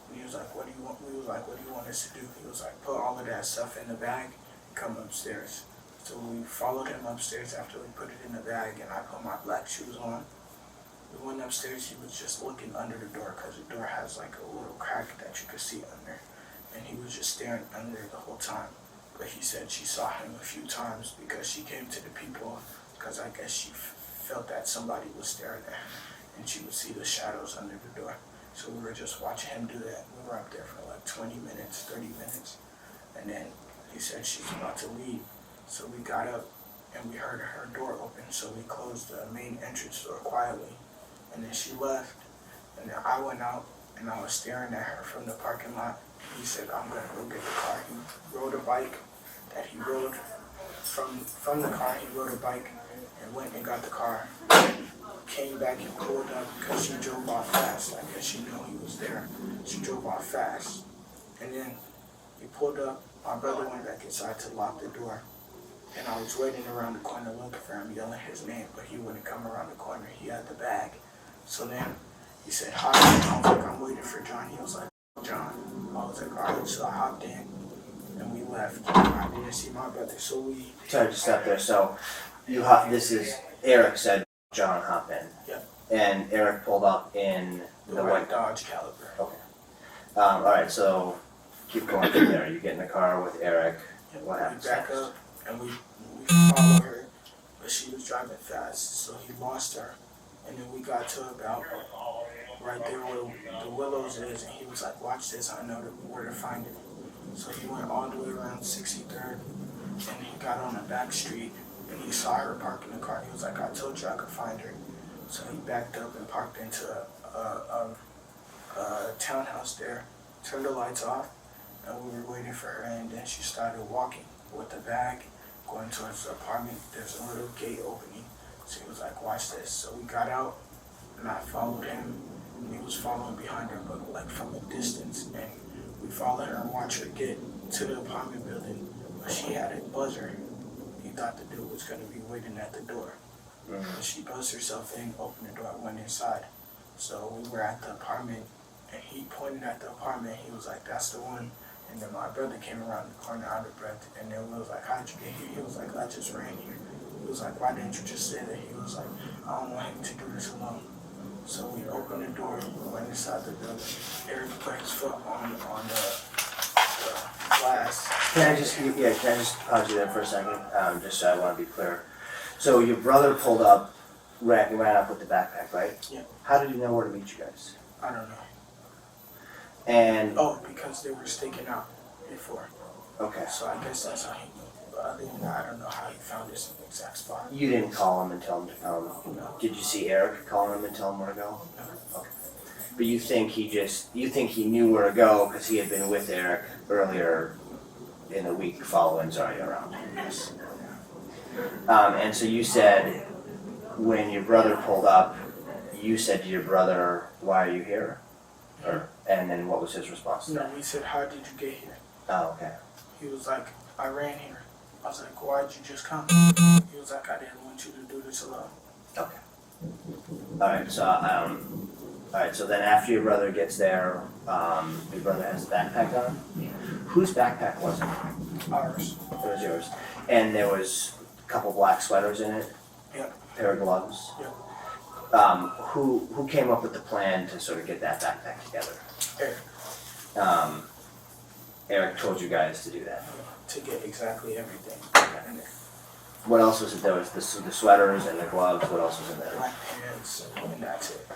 S6: And he was like, what do you want? We was like, what do you want us to do? He was like, put all of that stuff in the bag and come upstairs. So we followed him upstairs after we put it in the bag, and I put my black shoes on. We went upstairs. He was just looking under the door because the door has like a little crack that you could see under. And he was just staring under the whole time. But he said she saw him a few times because she came to the people because I guess she felt that somebody was staring at her, and she would see the shadows under the door. So we were just watching him do that. We were up there for like 20 minutes, 30 minutes. And then he said she's about to leave. So we got up and we heard her door open. So we closed the main entrance door quietly. And then she left. And then I went out and I was staring at her from the parking lot. He said, I'm gonna go get the car. He rode a bike that he rode from the car. He rode a bike and went and got the car, came back and pulled up because she drove off fast. I guess she knew he was there. She drove off fast. And then he pulled up. My brother went back inside to lock the door. And I was waiting around the corner looking for him, yelling his name, but he wouldn't come around the corner. He had the bag. So then he said, hi. I was like, I'm waiting for John. He was like, John. I was like, all right. So I hopped in and we left. I didn't see my brother, so we...
S5: Sorry to stop there. So, this is, Eric said, John, hop in.
S6: Yep.
S5: And Eric pulled up in
S6: The white Dodge Caliber.
S5: Okay. Alright, so keep going from there. You get in the car with Eric.
S6: Yep.
S5: What happens
S6: We back
S5: next?
S6: up and we followed her, but she was driving fast, so he lost her. And then we got to about right there where the Willows is, and he was like, watch this, I know where to find it. So he went all the way around 63rd, and he got on a back street, and he saw her parking the car. He was like, I told you I could find her. So he backed up and parked into a townhouse there, turned the lights off, and we were waiting for her, and then she started walking with the bag, going towards the apartment. There's a little gate opening. So he was like, watch this. So we got out, and I followed him, and he was following behind her, but like from a distance. And we followed her and watched her get to the apartment building, but she had a buzzer. He thought the dude was gonna be waiting at the door. But she buzzed herself in, opened the door, and went inside. So we were at the apartment, and he pointed at the apartment. He was like, that's the one. And then my brother came around the corner out of breath, and then we was like, how'd you get here? He was like, I just ran here. He was like, why didn't you just say that? He was like, I don't want him to do this alone. So we opened the door, went inside the building. Eric put his foot on the glass.
S5: Can I just pause you there for a second, just so I want to be clear. So your brother pulled up, ran up with the backpack, right?
S6: Yeah.
S5: How did he know where to meet you guys?
S6: I don't know.
S5: And
S6: Oh, because they were staking out before.
S5: okay,
S6: So I guess that's how he knew. But other than that, I don't know how he found this exact spot.
S5: You didn't call him and tell him to come.
S6: No.
S5: Did you see Eric calling him and tell him where to go?
S6: No.
S5: Okay. But you think he knew where to go because he had been with Eric earlier in the week following Zaria around.
S6: Yes.
S5: And so you said when your brother pulled up, you said to your brother, "Why are you here?" And then what was his response to
S6: No,
S5: that?
S6: he said, "How did you get here?"
S5: Oh, okay.
S6: He was like, "I ran here." I was like, "Why'd you just come?" He was like, "I didn't want you to do this alone."
S5: Okay. All right. So then after your brother gets there, your brother has a backpack on. Whose backpack was it?
S6: Ours.
S5: It was yours. And there was a couple black sweaters in it.
S6: Yep.
S5: Pair of gloves.
S6: Yep.
S5: Who came up with the plan to sort of get that backpack together?
S6: Eric.
S5: Eric told you guys to do that.
S6: To get exactly everything in there.
S5: What else was it? There was the sweaters and the gloves. What else was in there?
S6: Black pants, and that's it.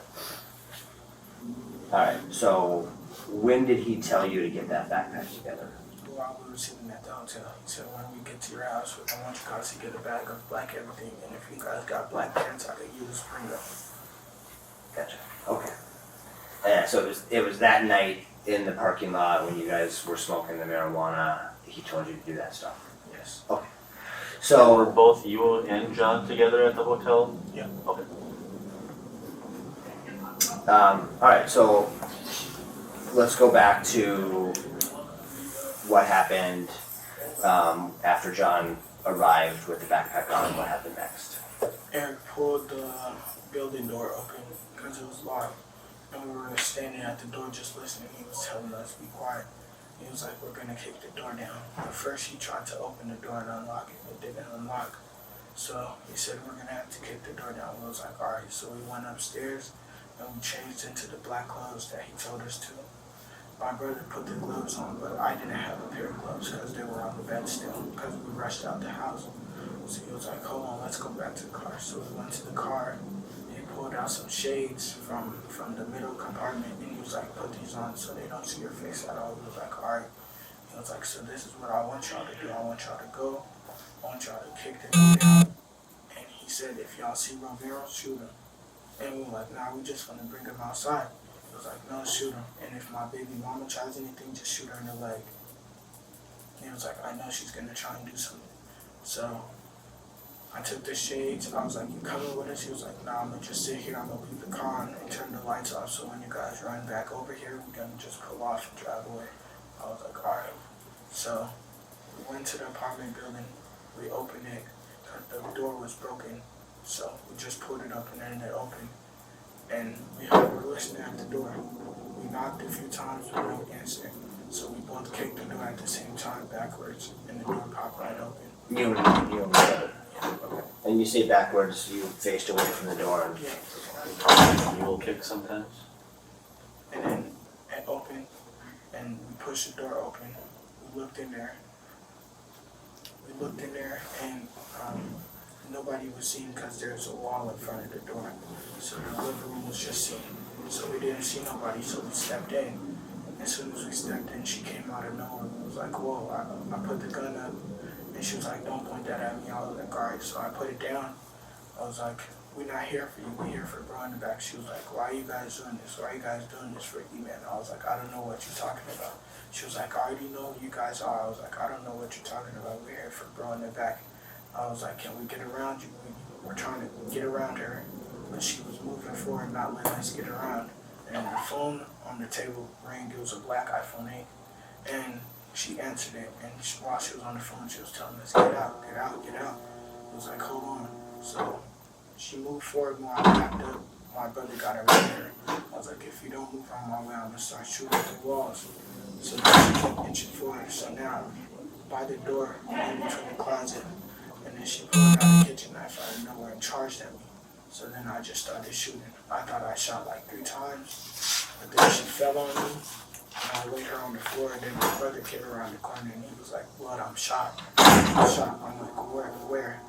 S5: All right. So when did he tell you to get that backpack together?
S6: While we were sitting at the hotel, he said, "When we get to your house, I want you guys to get a bag of black everything, and if you guys got black pants, I could use bring them."
S5: Gotcha. Okay. Yeah. So it was that night in the parking lot when you guys were smoking the marijuana. He told you to do that stuff.
S6: Yes.
S5: Okay.
S8: So were
S5: So
S8: both you and John together at the hotel?
S6: Yeah.
S8: Okay.
S5: all right. So let's go back to what happened after John arrived with the backpack on. What happened next?
S6: Eric pulled the building door open because it was locked, and we were standing at the door just listening. He was telling us, "Be quiet." He was like, "We're gonna kick the door down." At first, he tried to open the door and unlock it, but it didn't unlock. So he said, "We're gonna have to kick the door down." We was like, "All right." So we went upstairs and we changed into the black clothes that he told us to. My brother put the gloves on, but I didn't have a pair of gloves because they were on the bed still because we rushed out the house. So he was like, "Hold on, let's go back to the car." So we went to the car. He pulled out some shades from the middle compartment, and he was like, "Put these on so they don't see your face at all." We was like, "All right." He was like, "So this is what I want y'all to do. I want y'all to go. I want y'all to kick the door down." And he said, "If y'all see Romero, shoot him." And we were like, "Nah, we just gonna bring him outside." He was like, "No, shoot him. And if my baby mama tries anything, just shoot her in the leg." And he was like, "I know she's gonna try and do something." So I took the shades. I was like, "You coming with us?" He was like, "Nah, I'm gonna just sit here. I'm gonna leave the car on and turn the lights off. So when you guys run back over here, we're gonna just pull off and drive away." I was like, "All right." So we went to the apartment building. We opened it. The door was broken. So we just pulled it up and then it opened. And we were listening at the door. We knocked a few times, but no answer. So we both kicked the door at the same time backwards, and the door popped right open.
S5: You and your brother. Okay. And you say backwards. You faced away from the door. And
S6: Yeah.
S8: You will kick sometimes?
S6: And then it opened, and we pushed the door open. We looked in there. And nobody was seen because there's a wall in front of the door. So the living room was just seen. So we didn't see nobody, so we stepped in. As soon as we stepped in, she came out of nowhere. It was like, "Whoa," I put the gun up. And she was like, "Don't point that at me." I was like, "All right." So I put it down. I was like, "We're not here for you. We're here for bro in the back." She was like, "Why are you guys doing this? Why are you guys doing this for E-Man?" I was like, "I don't know what you're talking about." She was like, "I already know who you guys are." I was like, "I don't know what you're talking about. We're here for bro in the back." I was like, "Can we get around you?" We were trying to get around her, but she was moving forward, not letting us get around. And the phone on the table rang. It was a black iPhone 8. And she answered it, and while she was on the phone, she was telling us, "Get out, get out, get out." It was like, "Hold on." So she moved forward more. I backed up. My brother got around her. I was like, "If you don't move on my way, I'm going to start shooting at the walls." So then she kept inching forward. So now, by the door, in between the closet, and then she pulled out a kitchen knife out of nowhere and charged at me. So then I just started shooting. I thought I shot like 3 times, but then she fell on me. And I laid her on the floor, and then my brother came around the corner, and he was like, "Blood, I'm shot. I'm shot." I'm like, Where?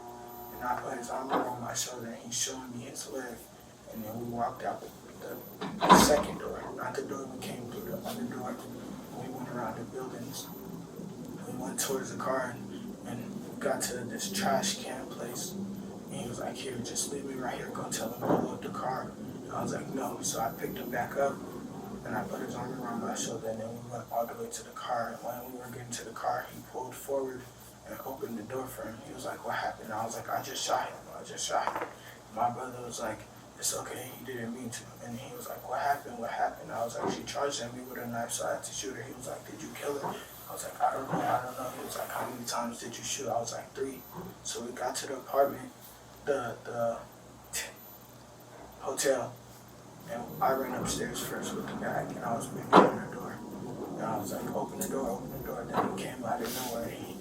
S6: And I put his arm around my shoulder, and he's showing me his leg. And then we walked out the second door, not the door we came through, the other door. We went around the buildings. We went towards the car, and we got to this trash can place. And he was like, here, just leave me right here. Go tell him to load the car. And I was like, no. So I picked him back up and I put his arm around my shoulder. And then we went all the way to the car. And when we were getting to the car, he pulled forward and opened the door for him. He was like, what happened? And I was like, I just shot him. My brother was like, it's okay, he didn't mean to. And he was like, what happened? I was like, she charged at me with a knife, so I had to shoot her. He was like, did you kill her? I was like, I don't know. He was like, how many times did you shoot? I was like, 3. So we got to the apartment, the hotel, and I ran upstairs first with the bag, and I was banging on the door. And I was like, open the door. Then he came out of nowhere. He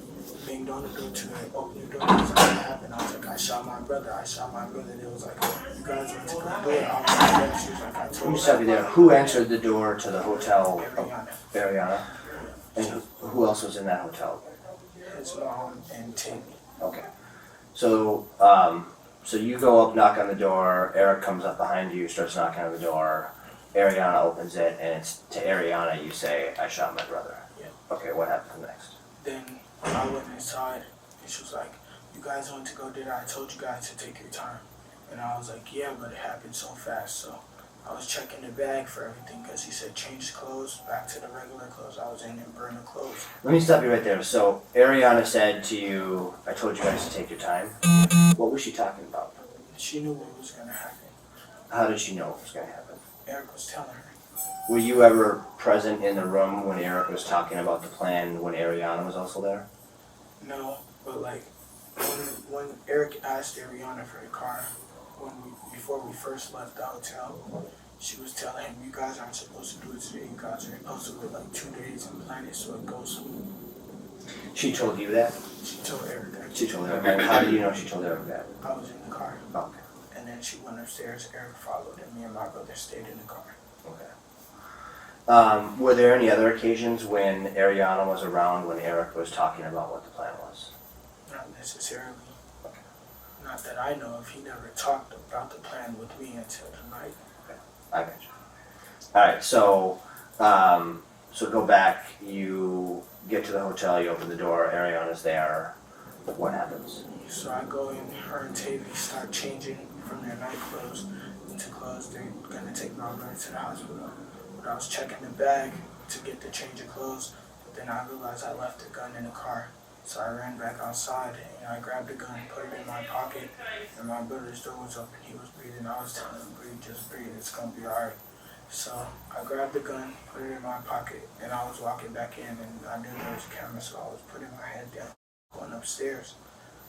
S6: banged on the door to it, opened the door. He was like, what happened? I was like, I shot my brother. They was like, you guys went to the door. I was like, yeah. She was like, I told you.
S5: Stop you there. Who answered the door to the hotel?
S6: Eriana.
S5: Eriana. And who else was in that hotel?
S6: His mom and Tavion.
S5: Okay. So, so you go up, knock on the door. Eric comes up behind you, starts knocking on the door. Ariana opens it, and it's to Ariana you say, I shot my brother.
S6: Yeah.
S5: Okay, what happened next?
S6: Then I went inside, and she was like, you guys went to go dinner. I told you guys to take your time. And I was like, yeah, but it happened so fast. So I was checking the bag for everything because he said change clothes, back to the regular clothes. I was in and burn the clothes.
S5: Let me stop you right there. So Ariana said to you, I told you guys to take your time. What was she talking about?
S6: She knew what was going to happen.
S5: How did she know what was going to happen?
S6: Eric was telling her.
S5: Were you ever present in the room when Eric was talking about the plan when Ariana was also there?
S6: No, but like when Eric asked Ariana for the car, before we first left the hotel, she was telling him, you guys aren't supposed to do it today. You guys are supposed to wait like 2 days and plan it so it goes smooth.
S5: She told you that?
S6: She told Eric that.
S5: She told Eric. And how do you know she told Eric that?
S6: I was in the car.
S5: Okay.
S6: And then she went upstairs, Eric followed, and me and my brother stayed in the car.
S5: Okay. Were there any other occasions when Ariana was around when Eric was talking about what the plan was?
S6: Not necessarily. Not that I know of. He never talked about the plan with me until tonight.
S5: Okay. I got you. Alright, so go back, you get to the hotel, you open the door, Ariana's there. What happens?
S6: So I go in, her and Tavion start changing from their night clothes into clothes. They're gonna take my brother to the hospital. But I was checking the bag to get the change of clothes, but then I realized I left the gun in the car. So I ran back outside and I grabbed the gun, put it in my pocket, and my brother's door was open. He was breathing. I was telling him, breathe, just breathe, it's gonna be alright. So I grabbed the gun, put it in my pocket, and I was walking back in, and I knew there was a camera, so I was putting my head down. Going upstairs,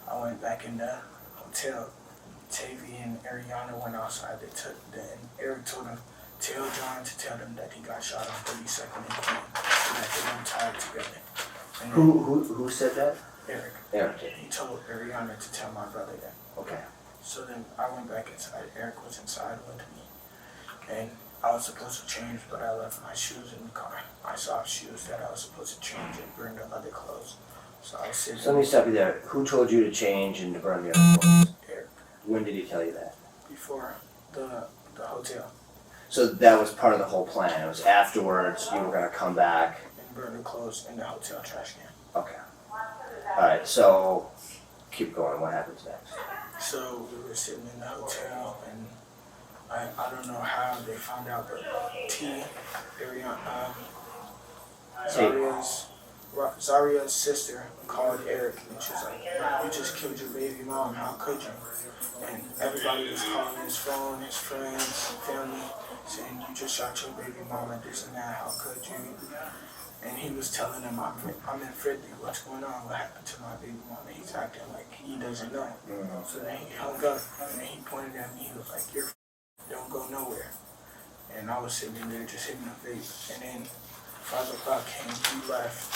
S6: I went back in the hotel. Tavion and Eriana went outside. And Eric told him, tell John to tell them that he got shot on 32nd and King, so that they weren't tied together. And
S5: Who said that?
S6: Eric.
S5: Eric did.
S6: He told Ariana to tell my brother that.
S5: Okay.
S6: So then I went back inside. Eric was inside with me. And I was supposed to change, but I left my shoes in the car. I saw shoes that I was supposed to change and burn the other clothes. So I was sitting.
S5: So let me stop you there. Who told you to change and to burn the other clothes?
S6: Eric.
S5: When did he tell you that?
S6: Before the hotel.
S5: So that was part of the whole plan. It was afterwards you were going to come back.
S6: And burn the clothes in the hotel trash can.
S5: Okay. Alright, so keep going. What happens next?
S6: So we were sitting in the hotel, and I don't know how they found out, but Zaria's sister called Eric, and she was like, you just killed your baby mom, how could you? And everybody was calling his phone, his friends, family, saying, you just shot your baby mom and this and that, how could you? And he was telling them, I'm in Fridley, what's going on? What happened to my baby mom? And he's acting like he doesn't know. So then he hung up, and then he pointed at me, he was like, don't go nowhere. And I was sitting in there just hitting the face. And then 5 o'clock came, he left,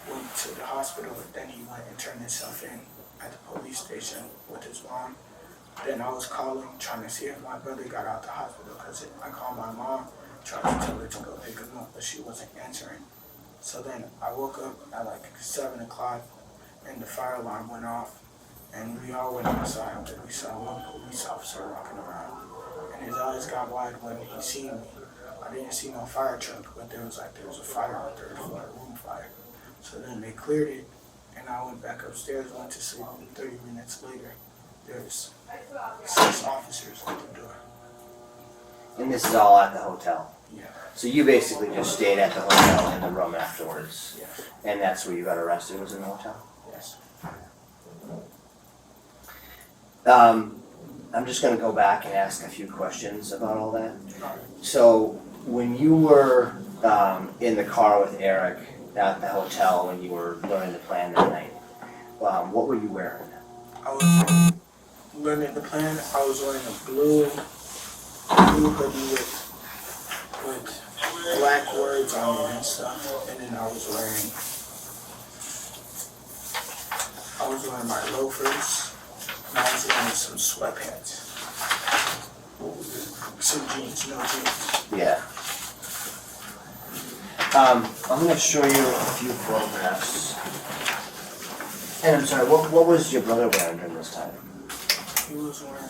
S6: went to the hospital, and then he went and turned himself in at the police station with his mom. Then I was calling, trying to see if my brother got out the hospital, because I called my mom, tried to tell her to go pick him up, but she wasn't answering. So then I woke up at like 7 o'clock, and the fire alarm went off, and we all went outside, and we saw one police officer walking around, and his eyes got wide when he seen me. I didn't see no fire truck, but there was a fire on 3rd floor, a room fire. So then they cleared it, and I went back upstairs, went to sleep, and 30 minutes later, there's 6 officers at the door.
S5: And this is all at the hotel.
S6: Yeah.
S5: So you basically just stayed at the hotel in the room afterwards.
S6: Yes.
S5: And that's where you got arrested, was in the hotel?
S6: Yes.
S5: I'm just gonna go back and ask a few questions about all that. So when you were in the car with Eric at the hotel when you were learning the plan that night, what were you wearing?
S6: I was learning the plan. I was wearing a blue hoodie with black words on it and stuff. And then I was wearing my loafers. And I was wearing some sweatpants. Some jeans, no jeans.
S5: Yeah. I'm gonna show you a few photographs. And I'm sorry, what was your brother wearing during this time?
S6: He was wearing,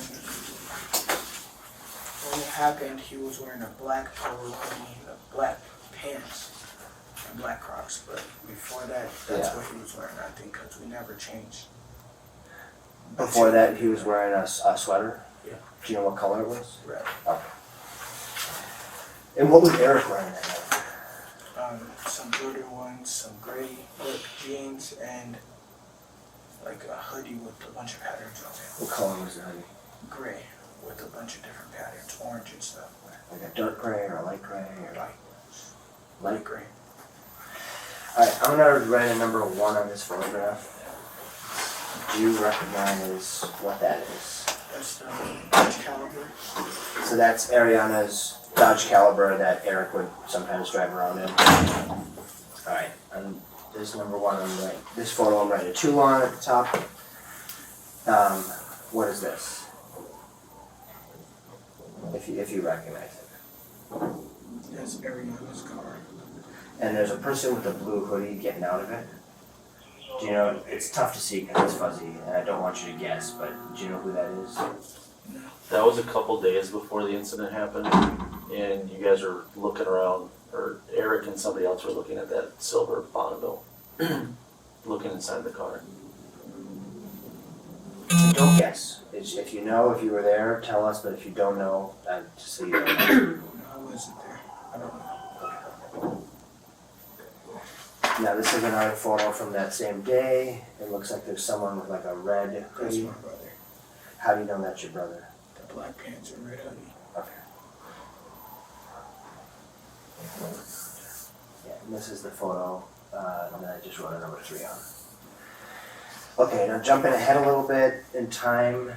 S6: when it happened, he was wearing a black polo hoodie, black pants, and black Crocs. But before that, that's what he was wearing, I think, because we never changed.
S5: Before that, he was wearing a sweater?
S6: Yeah.
S5: Do you know what color it was?
S6: Red.
S5: Okay. And what was Eric wearing that night?
S6: Some Jordan ones, some gray ripped jeans, and like a hoodie with a bunch of patterns on it.
S5: What color was the hoodie?
S6: Gray with a bunch of different patterns, orange and stuff.
S5: Like a dark gray or a light gray or light
S6: Gray.
S5: Alright, I'm gonna write a number 1 on this photograph. Do you recognize what that is?
S6: That's the Dodge Caliber.
S5: So that's Ariana's Dodge Caliber that Eric would sometimes drive around in. Alright, and this number 1, this photo I'm writing a 2 on at the top. What is this? If you recognize it.
S6: That's Ariana's car.
S5: And there's a person with a blue hoodie getting out of it. Do you know, it's tough to see because it's fuzzy, and I don't want you to guess, but do you know who that is?
S8: That was a couple days before the incident happened, and you guys were looking around, or Eric and somebody else were looking at that silver Bonneville, looking inside the car.
S5: Don't guess. If you know, if you were there, tell us, but if you don't know, just so you don't know.
S6: No, I wasn't there. I don't know.
S5: Now this is another photo from that same day. It looks like there's someone with like a red
S6: That's
S5: hoodie.
S6: my brother.
S5: How do you know that's your brother?
S6: The black pants and red hoodie.
S5: Okay. Yeah, and this is the photo, and then I just wrote a number 3 on. Okay, now jumping ahead a little bit in time,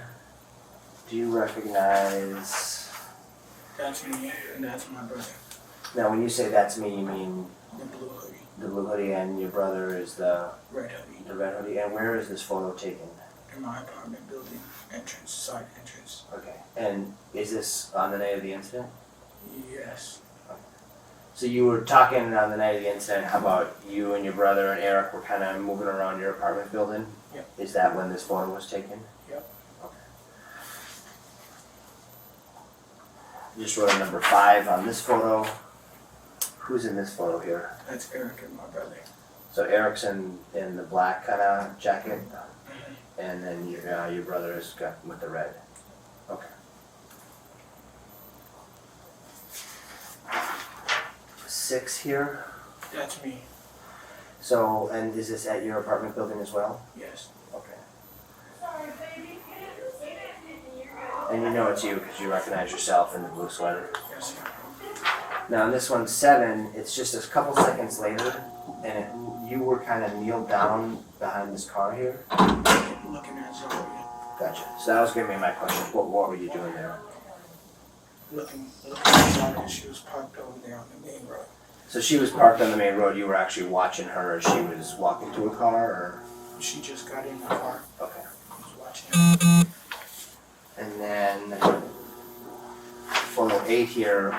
S5: do you recognize...
S6: That's me, and that's my brother.
S5: Now when you say that's me, you mean
S6: The blue hoodie.
S5: the blue hoodie and your brother is the
S6: Red hoodie.
S5: red hoodie? And where is this photo taken?
S6: In my apartment building entrance, side entrance.
S5: Okay, and is this on the night of the incident?
S6: Yes.
S5: So you were talking on the night of the incident, how about you and your brother and Eric were kind of moving around your apartment building?
S6: Yep.
S5: Is that when this photo was taken?
S6: Yep.
S5: Okay. Just wrote a number 5 on this photo. Who's in this photo here?
S6: That's Eric and my brother.
S5: So Eric's in the black kind of jacket, and then your brother is got with the red. Okay. 6 here.
S6: That's me.
S5: So, and is this at your apartment building as well?
S6: Yes.
S5: Okay. And you know it's you because you recognize yourself in the blue sweater.
S6: Yes, sir.
S5: Now, in this one, 7, it's just a couple seconds later, and you were kind of kneeled down behind this car here.
S6: Looking at Zaria.
S5: Gotcha. So that was going to be my question. What were you doing there?
S6: Looking at Zaria. She was parked over there on the main road.
S5: So she was parked on the main road. You were actually watching her as she was walking to a car, or?
S6: She just got in the car.
S5: Okay.
S6: I was watching her.
S5: And then, photo 8 here,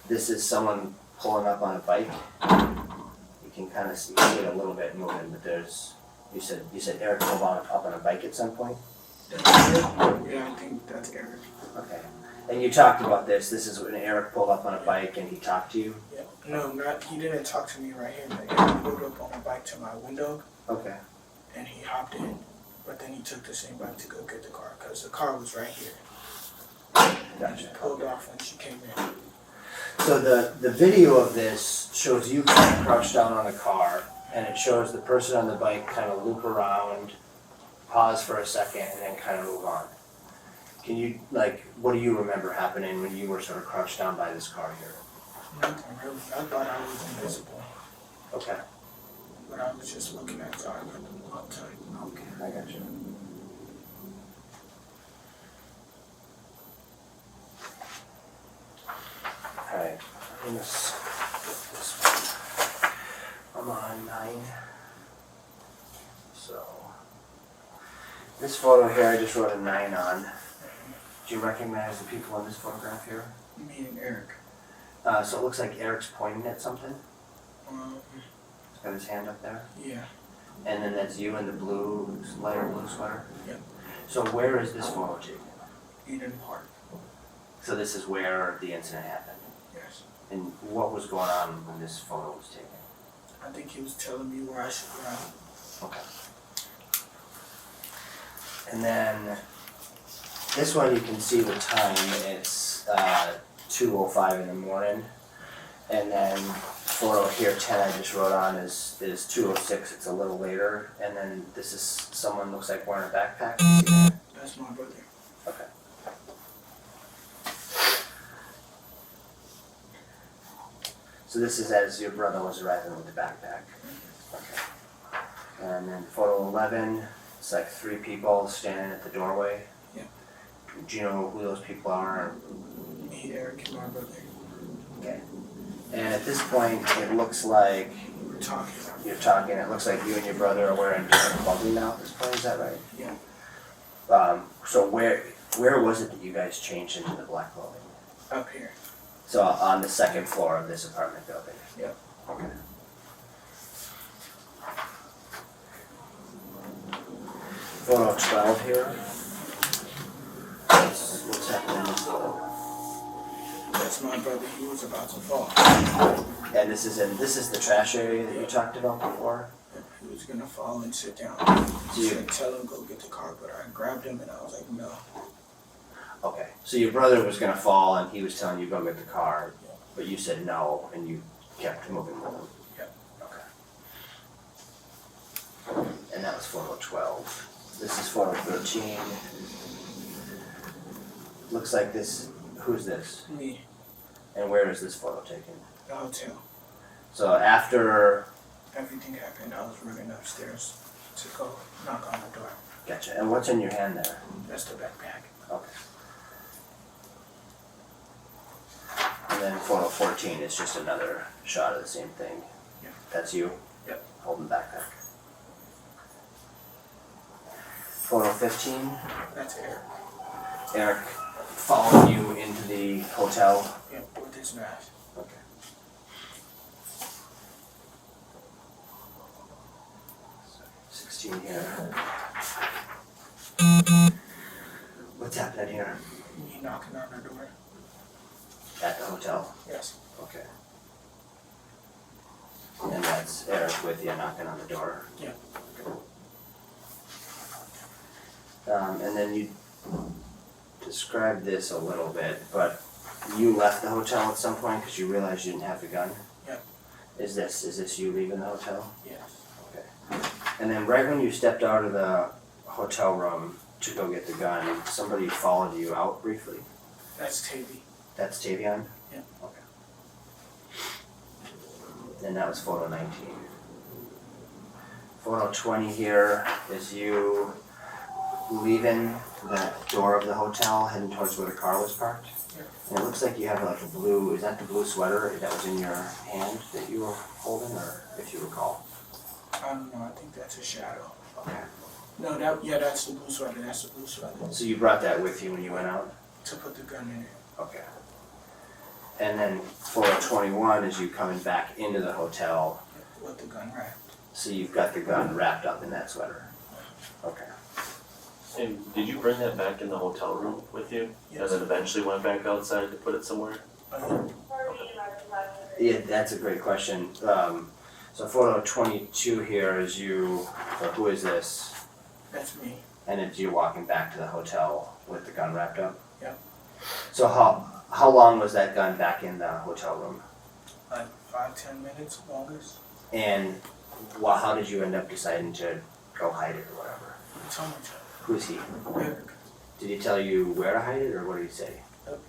S5: this is someone pulling up on a bike. You can kind of see it a little bit moving, but there's, you said Eric pulled up on a bike at some point?
S6: That's Eric? Yeah, I think that's Eric.
S5: Okay. And you talked about this. This is when Eric pulled up on a bike and he talked to you?
S6: Yeah. No, he didn't talk to me right here, but he pulled up on a bike to my window
S5: Okay.
S6: and he hopped in. But then he took the same bike to go get the car because the car was right here. And she pulled off when she came in.
S5: So the video of this shows you kind of crouched down on a car, and it shows the person on the bike kind of loop around, pause for a second, and then kind of move on. Can you, like, what do you remember happening when you were sort of crouched down by this car here?
S6: Nothing really. I thought I was invisible,
S5: Okay.
S6: but I was just looking at Zaria the whole time.
S5: Okay, I got you. Alright, I'm gonna skip this one. I'm on 9. So, this photo here, I just wrote a 9 on. Do you recognize the people in this photograph here?
S6: Me and Eric.
S5: So it looks like Eric's pointing at something. He's got his hand up there.
S6: Yeah.
S5: And then that's you in the blue, lighter blue sweater?
S6: Yep.
S5: So where is this photo taken?
S6: Eden Park.
S5: So this is where the incident happened?
S6: Yes.
S5: And what was going on when this photo was taken?
S6: I think he was telling me where I should run.
S5: Okay. And then this one you can see the time, it's 2:05 in the morning. And then photo here 10 I just wrote on is 2:06, it's a little later. And then this is someone looks like wearing a backpack. You see that?
S6: That's my brother.
S5: Okay. So this is as your brother was arriving with the backpack. Okay. And then photo 11, it's like 3 people standing at the doorway.
S6: Yeah.
S5: Do you know who those people are?
S6: Me, Eric, and my brother.
S5: Okay. And at this point, it looks like
S6: We're talking.
S5: you're talking, it looks like you and your brother are wearing different clothing now at this point, is that right?
S6: Yeah.
S5: So where was it that you guys changed into the black clothing?
S6: Up here.
S5: So on the second floor of this apartment building?
S6: Yep.
S5: Okay. Photo 12 here. What's happening in this photo?
S6: That's my brother. He was about to fall.
S5: And this is the trash area that you talked about before?
S6: He was gonna fall and sit down.
S5: So you-
S6: I said, tell him go get the car, but I grabbed him and I was like, no.
S5: Okay. So your brother was gonna fall and he was telling you go get the car, but you said no and you kept moving with him?
S6: Yep.
S5: Okay. And that was photo 12. This is photo 13. Looks like this, who's this?
S6: Me.
S5: And where is this photo taken?
S6: The hotel.
S5: So after,
S6: Everything happened. I was running upstairs to go knock on the door.
S5: gotcha, and what's in your hand there?
S6: That's the backpack.
S5: Okay. And then photo 14 is just another shot of the same thing.
S6: Yeah.
S5: That's you?
S6: Yep.
S5: Holding the backpack. Photo 15,
S6: That's Eric.
S5: Eric followed you into the hotel.
S6: Yep, with his mask.
S5: Okay. So, 16 here. What's happening here?
S6: Me knocking on the door.
S5: At the hotel?
S6: Yes.
S5: Okay. And that's Eric with you knocking on the door?
S6: Yeah.
S5: And then you described this a little bit, but you left the hotel at some point because you realized you didn't have the gun?
S6: Yep.
S5: Is this you leaving the hotel?
S6: Yes.
S5: Okay. And then right when you stepped out of the hotel room to go get the gun, somebody followed you out briefly?
S6: That's Tavy.
S5: That's Tavion?
S6: Yeah.
S5: Okay. And that was photo 19. Photo 20 here is you leaving the door of the hotel, heading towards where the car was parked.
S6: Yeah.
S5: And it looks like you have like a blue, is that the blue sweater that was in your hand that you were holding, or if you recall?
S6: I don't know. I think that's a shadow.
S5: Okay.
S6: No, that's the blue sweater. That's the blue sweater.
S5: So you brought that with you when you went out?
S6: To put the gun in it.
S5: Okay. And then photo 21 is you coming back into the hotel,
S6: With the gun wrapped.
S5: so you've got the gun wrapped up in that sweater. Okay.
S8: And did you bring that back in the hotel room with you?
S6: Yes.
S8: And then eventually went back outside to put it somewhere?
S5: Yeah, that's a great question. So photo 22 here is you, so who is this?
S6: That's me.
S5: And it's you walking back to the hotel with the gun wrapped up?
S6: Yeah.
S5: So how long was that gun back in the hotel room?
S6: Like 5-10 minutes longest.
S5: And how did you end up deciding to go hide it or whatever?
S6: He told me
S5: Who's he?
S6: to. Eric.
S5: Did he tell you where to hide it or what did he say?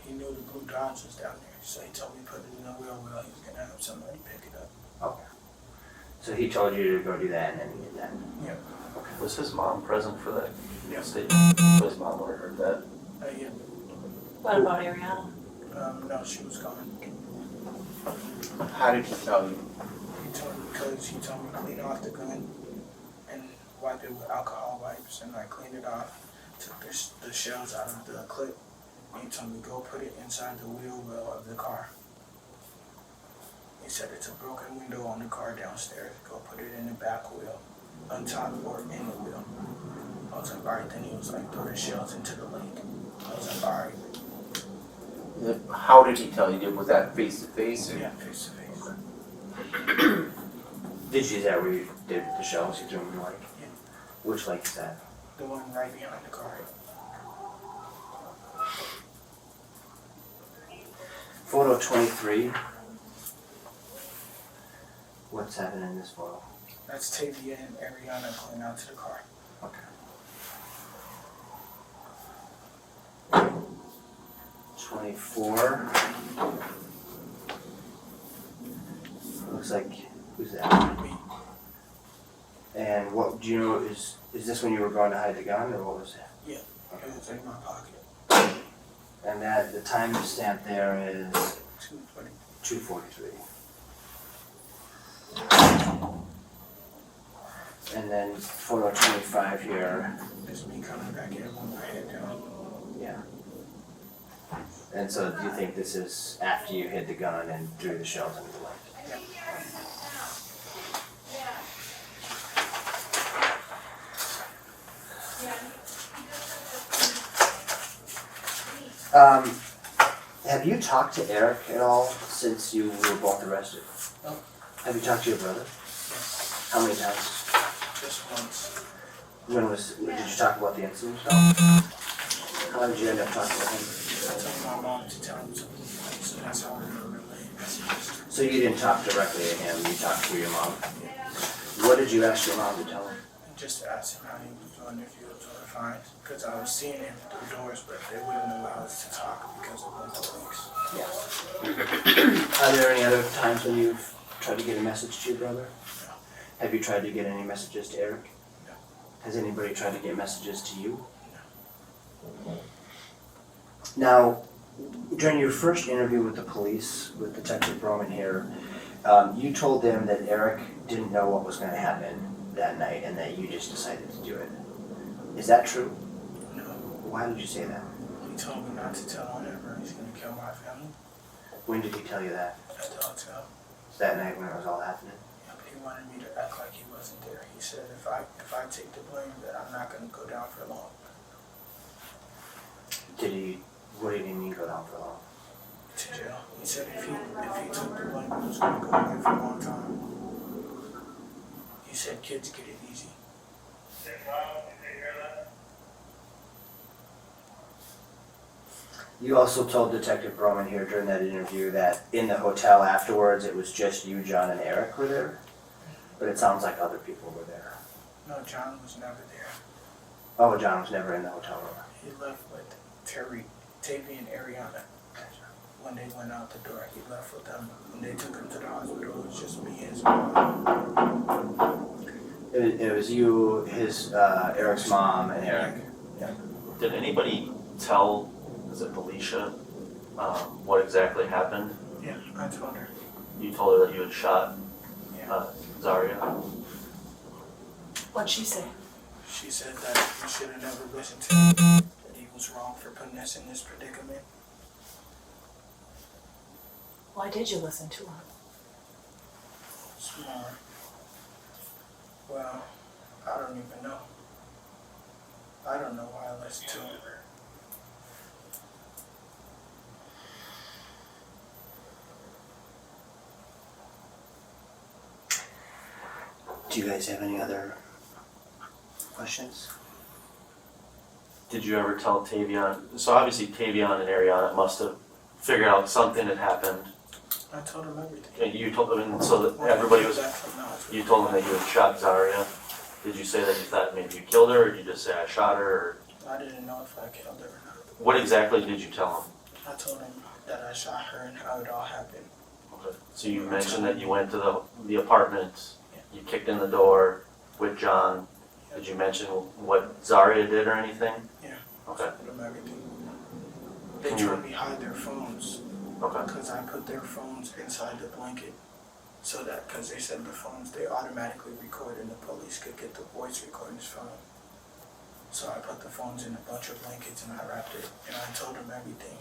S6: He knew the blue Dodge was down there, so he told me to put it in the wheel well. He was gonna have somebody pick it up.
S5: Okay. So he told you to go do that and then he did that?
S6: Yeah.
S8: Was his mom present for that
S6: Yeah.
S8: statement? So his mom would have heard that?
S6: Yeah.
S9: What about Eriana?
S6: No, she was gone.
S4: How did he tell you?
S6: He told me because he told me to clean off the gun and wipe it with alcohol wipes, and I cleaned it off, took the shells out of the clip, and he told me go put it inside the wheel well of the car. He said it's a broken window on the car downstairs. Go put it in the back wheel, on top or in the wheel. I was like, all right. Then he was like, throw the shells into the lake. I was like, all right.
S4: How did he tell you? Was that face to face?
S6: Yeah, face to face.
S5: Is that where you did the shells? You threw them in the lake?
S6: Yeah.
S5: Which lake is that?
S6: The one right behind the car.
S5: Photo 23. What's happening in this photo?
S6: That's Tavion and Eriana going out to the car.
S5: Okay. 24. Looks like, who's that?
S6: Me.
S5: And what, do you know, is this when you were going to hide the gun or what was it?
S6: Yeah. It was in my pocket.
S5: And that, the time stamp there is
S6: 2:20.
S5: 2:43. And then photo 25 here,
S6: It's me coming back in with my head down.
S5: yeah. And so do you think this is after you hid the gun and threw the shells into the lake? Have you talked to Eric at all since you were both arrested?
S6: No.
S5: Have you talked to your brother?
S6: Yes.
S5: How many times?
S6: Just once.
S5: Did you talk about the incident at all? How did you end up talking with him?
S6: I told my mom to tell him something. So that's how I remember messages.
S5: So you didn't talk directly to him, you talked to your mom? What did you ask your mom to tell him?
S6: And just to ask him how he was doing, if he was doing fine. Because I was seeing him through doors, but they wouldn't allow us to talk because of the police.
S5: Yeah. Are there any other times when you've tried to get a message to your brother?
S6: No.
S5: Have you tried to get any messages to Eric?
S6: No.
S5: Has anybody tried to get messages to you?
S6: No.
S5: Now, during your first interview with the police, with Detective Broman here, you told them that Eric didn't know what was going to happen that night and that you just decided to do it. Is that true?
S6: No.
S5: Why did you say that?
S6: He told me not to tell on ever. He's going to kill my family.
S5: When did he tell you that?
S6: At the hotel.
S5: That night when it was all happening?
S6: Yep, he wanted me to act like he wasn't there. He said if I take the blame, that I'm not going to go down for long.
S5: What did he mean go down for long?
S6: To jail. He said if he took the blame, he was going to go away for a long time. He said kids get it easy.
S5: You also told Detective Broman here during that interview that in the hotel afterwards it was just you, John, and Eric were there? But it sounds like other people were there.
S6: No, John was never there.
S5: Oh, John was never in the hotel room.
S6: He left with Tavion and Eriana. When they went out the door, he left with them. When they took him to the hospital, it was just me and his mom.
S5: It was you, Eric's mom, and Eric.
S8: Did anybody tell, is it Felicia, what exactly happened?
S6: Yeah, I told her.
S8: You told her that you had shot
S6: Yeah.
S8: Zaria?
S9: What'd she say?
S6: She said that we should have never listened to him. That he was wrong for putting us in this predicament.
S9: Why did you listen to her?
S6: Smart. Well, I don't even know. I don't know why I listened to him.
S5: Do you guys have any other questions?
S8: Did you ever tell Tavion? So obviously Tavion and Eriana must have figured out something had happened.
S6: I told him everything.
S8: And you told them, and so that everybody was. You told them that you had shot Zaria. Did you say that you thought maybe you killed her, or did you just say I shot her? Or
S6: I didn't know if I killed her or not.
S8: what exactly did you tell him?
S6: I told him that I shot her and how it all happened.
S8: Okay. So you mentioned that you went to the apartment. You kicked in the door with John. Did you mention what Zaria did or anything?
S6: Yeah.
S8: Okay.
S6: I told them everything. They tried to hide their phones.
S8: Okay.
S6: Because I put their phones inside the blanket. So that, because they said the phones, they automatically record and the police could get the voice recordings from them. So I put the phones in a bunch of blankets and I wrapped it and I told them everything.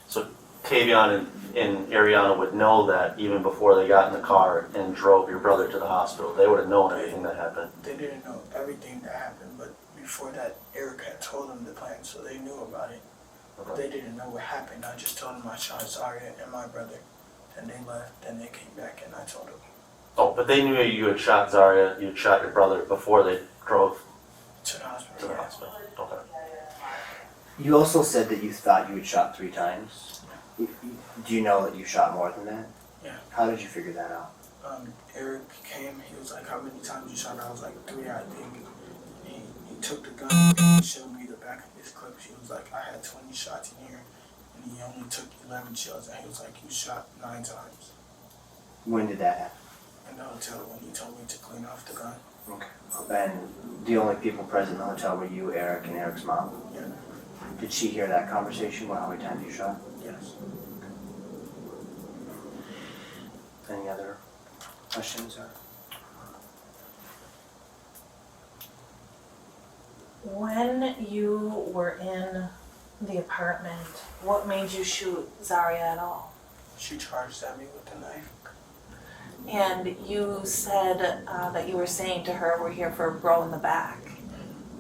S8: So Tavion and Eriana would know that even before they got in the car and drove your brother to the hospital. They would have known everything that happened.
S6: They didn't know everything that happened, but before that, Eric had told them the plan, so they knew about it. But they didn't know what happened. I just told them I shot Zaria and my brother. Then they left, then they came back and I told them.
S8: Oh, but they knew you had shot Zaria, you had shot your brother before they drove
S6: To the hospital.
S8: to the hospital. Okay.
S5: You also said that you thought you had shot 3 times. Do you know that you shot more than that?
S6: Yeah.
S5: How did you figure that out?
S6: Eric came, he was like, how many times you shot her? I was like, 3, I think. He took the gun and he showed me the back of his clips. He was like, I had 20 shots in here. And he only took 11 shells. And he was like, you shot 9 times.
S5: When did that happen?
S6: In the hotel when he told me to clean off the gun.
S5: Okay. And the only people present in the hotel were you, Eric, and Eric's mom?
S6: Yeah.
S5: Did she hear that conversation about how many times you shot?
S6: Yes.
S5: Any other questions? Or?
S9: When you were in the apartment, what made you shoot Zaria at all?
S6: She charged at me with a knife.
S9: And you said that you were saying to her, we're here for a bro in the back.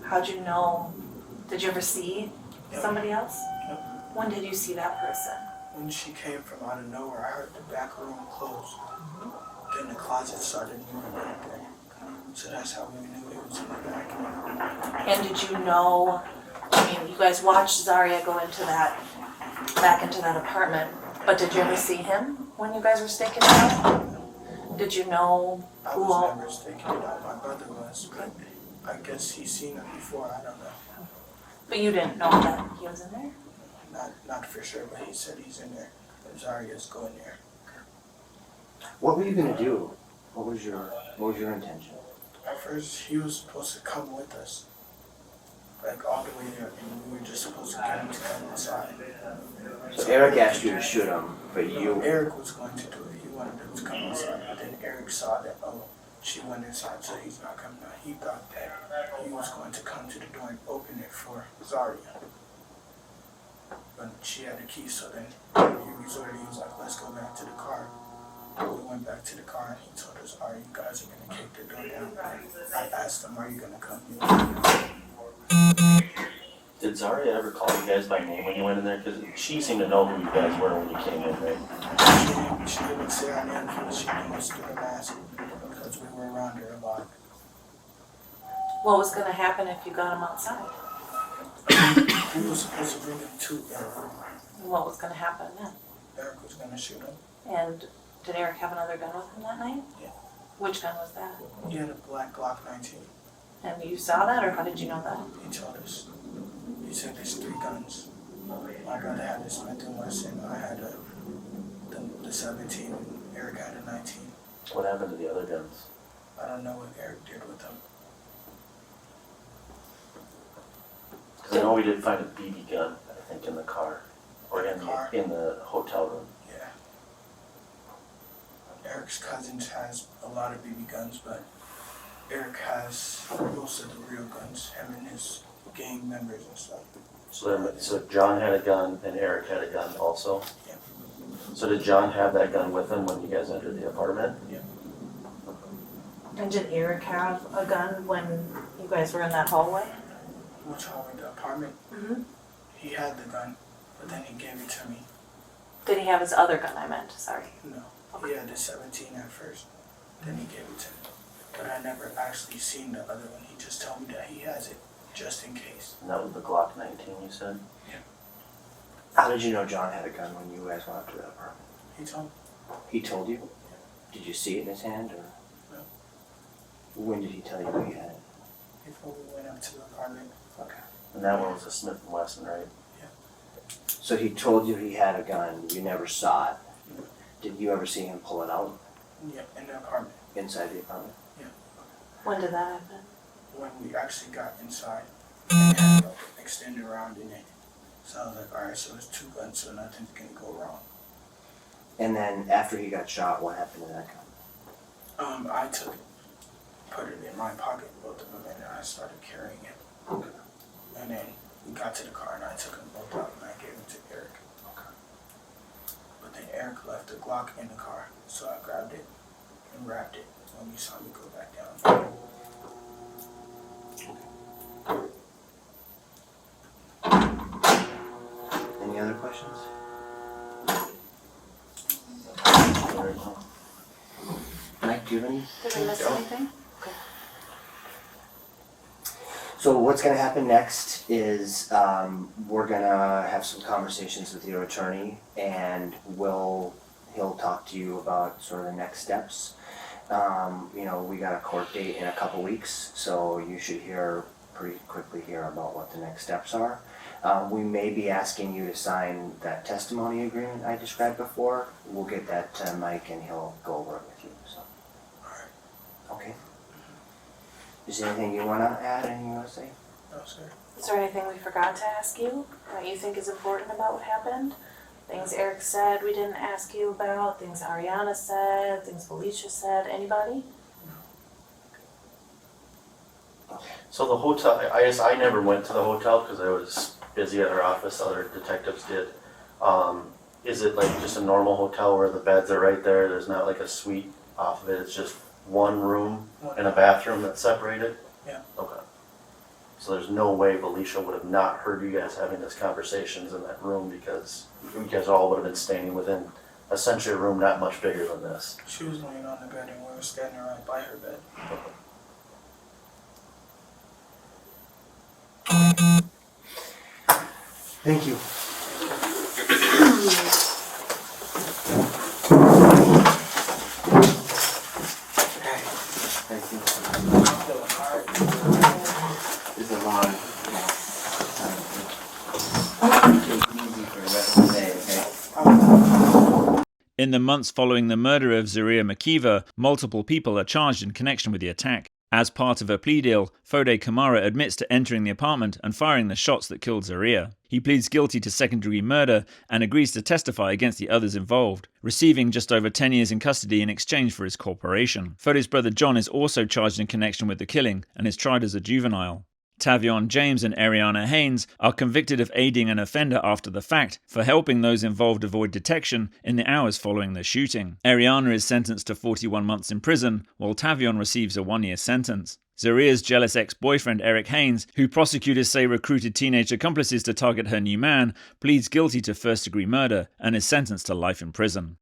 S9: How'd you know? Did you ever see somebody else?
S6: No.
S9: When did you see that person?
S6: When she came from out of nowhere, I heard the back room close. Then the closet started moving back there. So that's how we knew it was in the back.
S9: And did you know, I mean, you guys watched Zaria go into that, back into that apartment, but did you ever see him when you guys were staking it out? Did you know
S6: I
S9: who
S6: was
S9: all?
S6: never staking it out. My brother was, but I guess he's seen it before. I don't know.
S9: But you didn't know that he was in there?
S6: Not for sure, but he said he's in there. But Zaria's going there.
S5: What were you gonna do? What was your intention?
S6: At first, he was supposed to come with us. Like all the way there, and we were just supposed to get him to come inside.
S5: So Eric asked you to shoot him, but you...
S6: Eric was going to do it. He wanted him to come inside. But then Eric saw that, oh, she went inside, so he's not coming out. He thought that he was going to come to the door and open it for Zaria. But she had the key, so then he resorted. He was like, let's go back to the car. We went back to the car and he told us, all right, you guys are going to kick the door down. I asked him, are you going to come?
S8: Did Zaria ever call you guys by name when you went in there? Because she seemed to know who you guys were when you came in, right?
S6: She didn't say our name because she knew us through the mask because we were around her a lot.
S9: What was gonna happen if you got him outside?
S6: We were supposed to bring him to Eric.
S9: What was gonna happen then?
S6: Eric was going to shoot him.
S9: And did Eric have another gun with him that night?
S6: Yeah.
S9: Which gun was that?
S6: He had a black Glock 19.
S9: And you saw that, or how did you know that?
S6: He told us. He said there's 3 guns. My brother had a Smith & Wesson. I had the 17 and Eric had a 19.
S8: What happened to the other guns?
S6: I don't know what Eric did with them.
S8: Because I know we did find a BB gun, I think, in the car. Or in the hotel room.
S6: Yeah. Eric's cousins has a lot of BB guns, but Eric has most of the real guns, him and his gang members and stuff.
S8: So John had a gun and Eric had a gun also?
S6: Yeah.
S8: So did John have that gun with him when you guys entered the apartment?
S6: Yeah.
S9: And did Eric have a gun when you guys were in that hallway?
S6: Which hallway, the apartment?
S9: Mm-hmm.
S6: He had the gun, but then he gave it to me.
S9: Did he have his other gun, I meant, sorry.
S6: No, he had the 17 at first, then he gave it to me. But I never actually seen the other one. He just told me that he has it, just in case.
S8: And that was the Glock 19 you said?
S5: How did you know John had a gun when you guys went up to that apartment?
S6: He told me.
S5: He told you? Did you see it in his hand, or?
S6: No.
S5: When did he tell you he had it?
S6: Before we went up to the apartment.
S5: Okay.
S8: And that one was a Smith & Wesson, right?
S5: So he told you he had a gun, you never saw it. Did you ever see him pull it out
S6: Yeah, in the apartment.
S5: inside the apartment?
S9: When did that happen?
S6: When we actually got inside, and it had like an extended round in it. So I was like, alright, so there's 2 guns, so nothing's gonna go wrong.
S5: And then after he got shot, what happened to that gun?
S6: I took it, put it in my pocket, both of them, and I started carrying it.
S5: Okay.
S6: And then we got to the car, and I took them both out, and I gave them to Eric.
S5: Okay.
S6: But then Eric left the Glock in the car, so I grabbed it and wrapped it when you saw me go back down.
S5: Any other questions? Mike, do you have any?
S9: Did we miss anything? Okay.
S5: So what's gonna happen next is, we're gonna have some conversations with your attorney, and he'll talk to you about sort of the next steps. We got a court date in a couple weeks, so you should hear pretty quickly here about what the next steps are. We may be asking you to sign that testimony agreement I described before. We'll get that to Mike, and he'll go over it with you, so. Okay. Is there anything you wanna add, anything you wanna say?
S6: No, sir.
S9: Is there anything we forgot to ask you that you think is important about what happened? Things Eric said we didn't ask you about, things Eriana said, things Felicia said, anybody?
S8: So the hotel, I guess I never went to the hotel because I was busy at our office, other detectives did. Is it like just a normal hotel where the beds are right there, there's not like a suite off of it, it's just one room and a bathroom that's separated?
S6: Yeah.
S8: Okay. So there's no way Felicia would have not heard you guys having these conversations in that room because you guys all would have been standing within essentially a room not much bigger than this.
S6: She was laying on the bed, and we were standing right by her bed.
S5: Thank you. Thank you. This is a long, take it easy for the rest of the day, okay?
S3: In the months following the murder of Zaria McKeever, multiple people are charged in connection with the attack. As part of a plea deal, Foday Kamara admits to entering the apartment and firing the shots that killed Zaria. He pleads guilty to second-degree murder and agrees to testify against the others involved, receiving just over 10 years in custody in exchange for his cooperation. Foday's brother John is also charged in connection with the killing and is tried as a juvenile. Tavion James and Eriana Haynes are convicted of aiding an offender after the fact for helping those involved avoid detection in the hours following the shooting. Eriana is sentenced to 41 months in prison, while Tavion receives a 1-year sentence. Zaria's jealous ex-boyfriend Eric Haynes, who prosecutors say recruited teenage accomplices to target her new man, pleads guilty to first-degree murder and is sentenced to life in prison.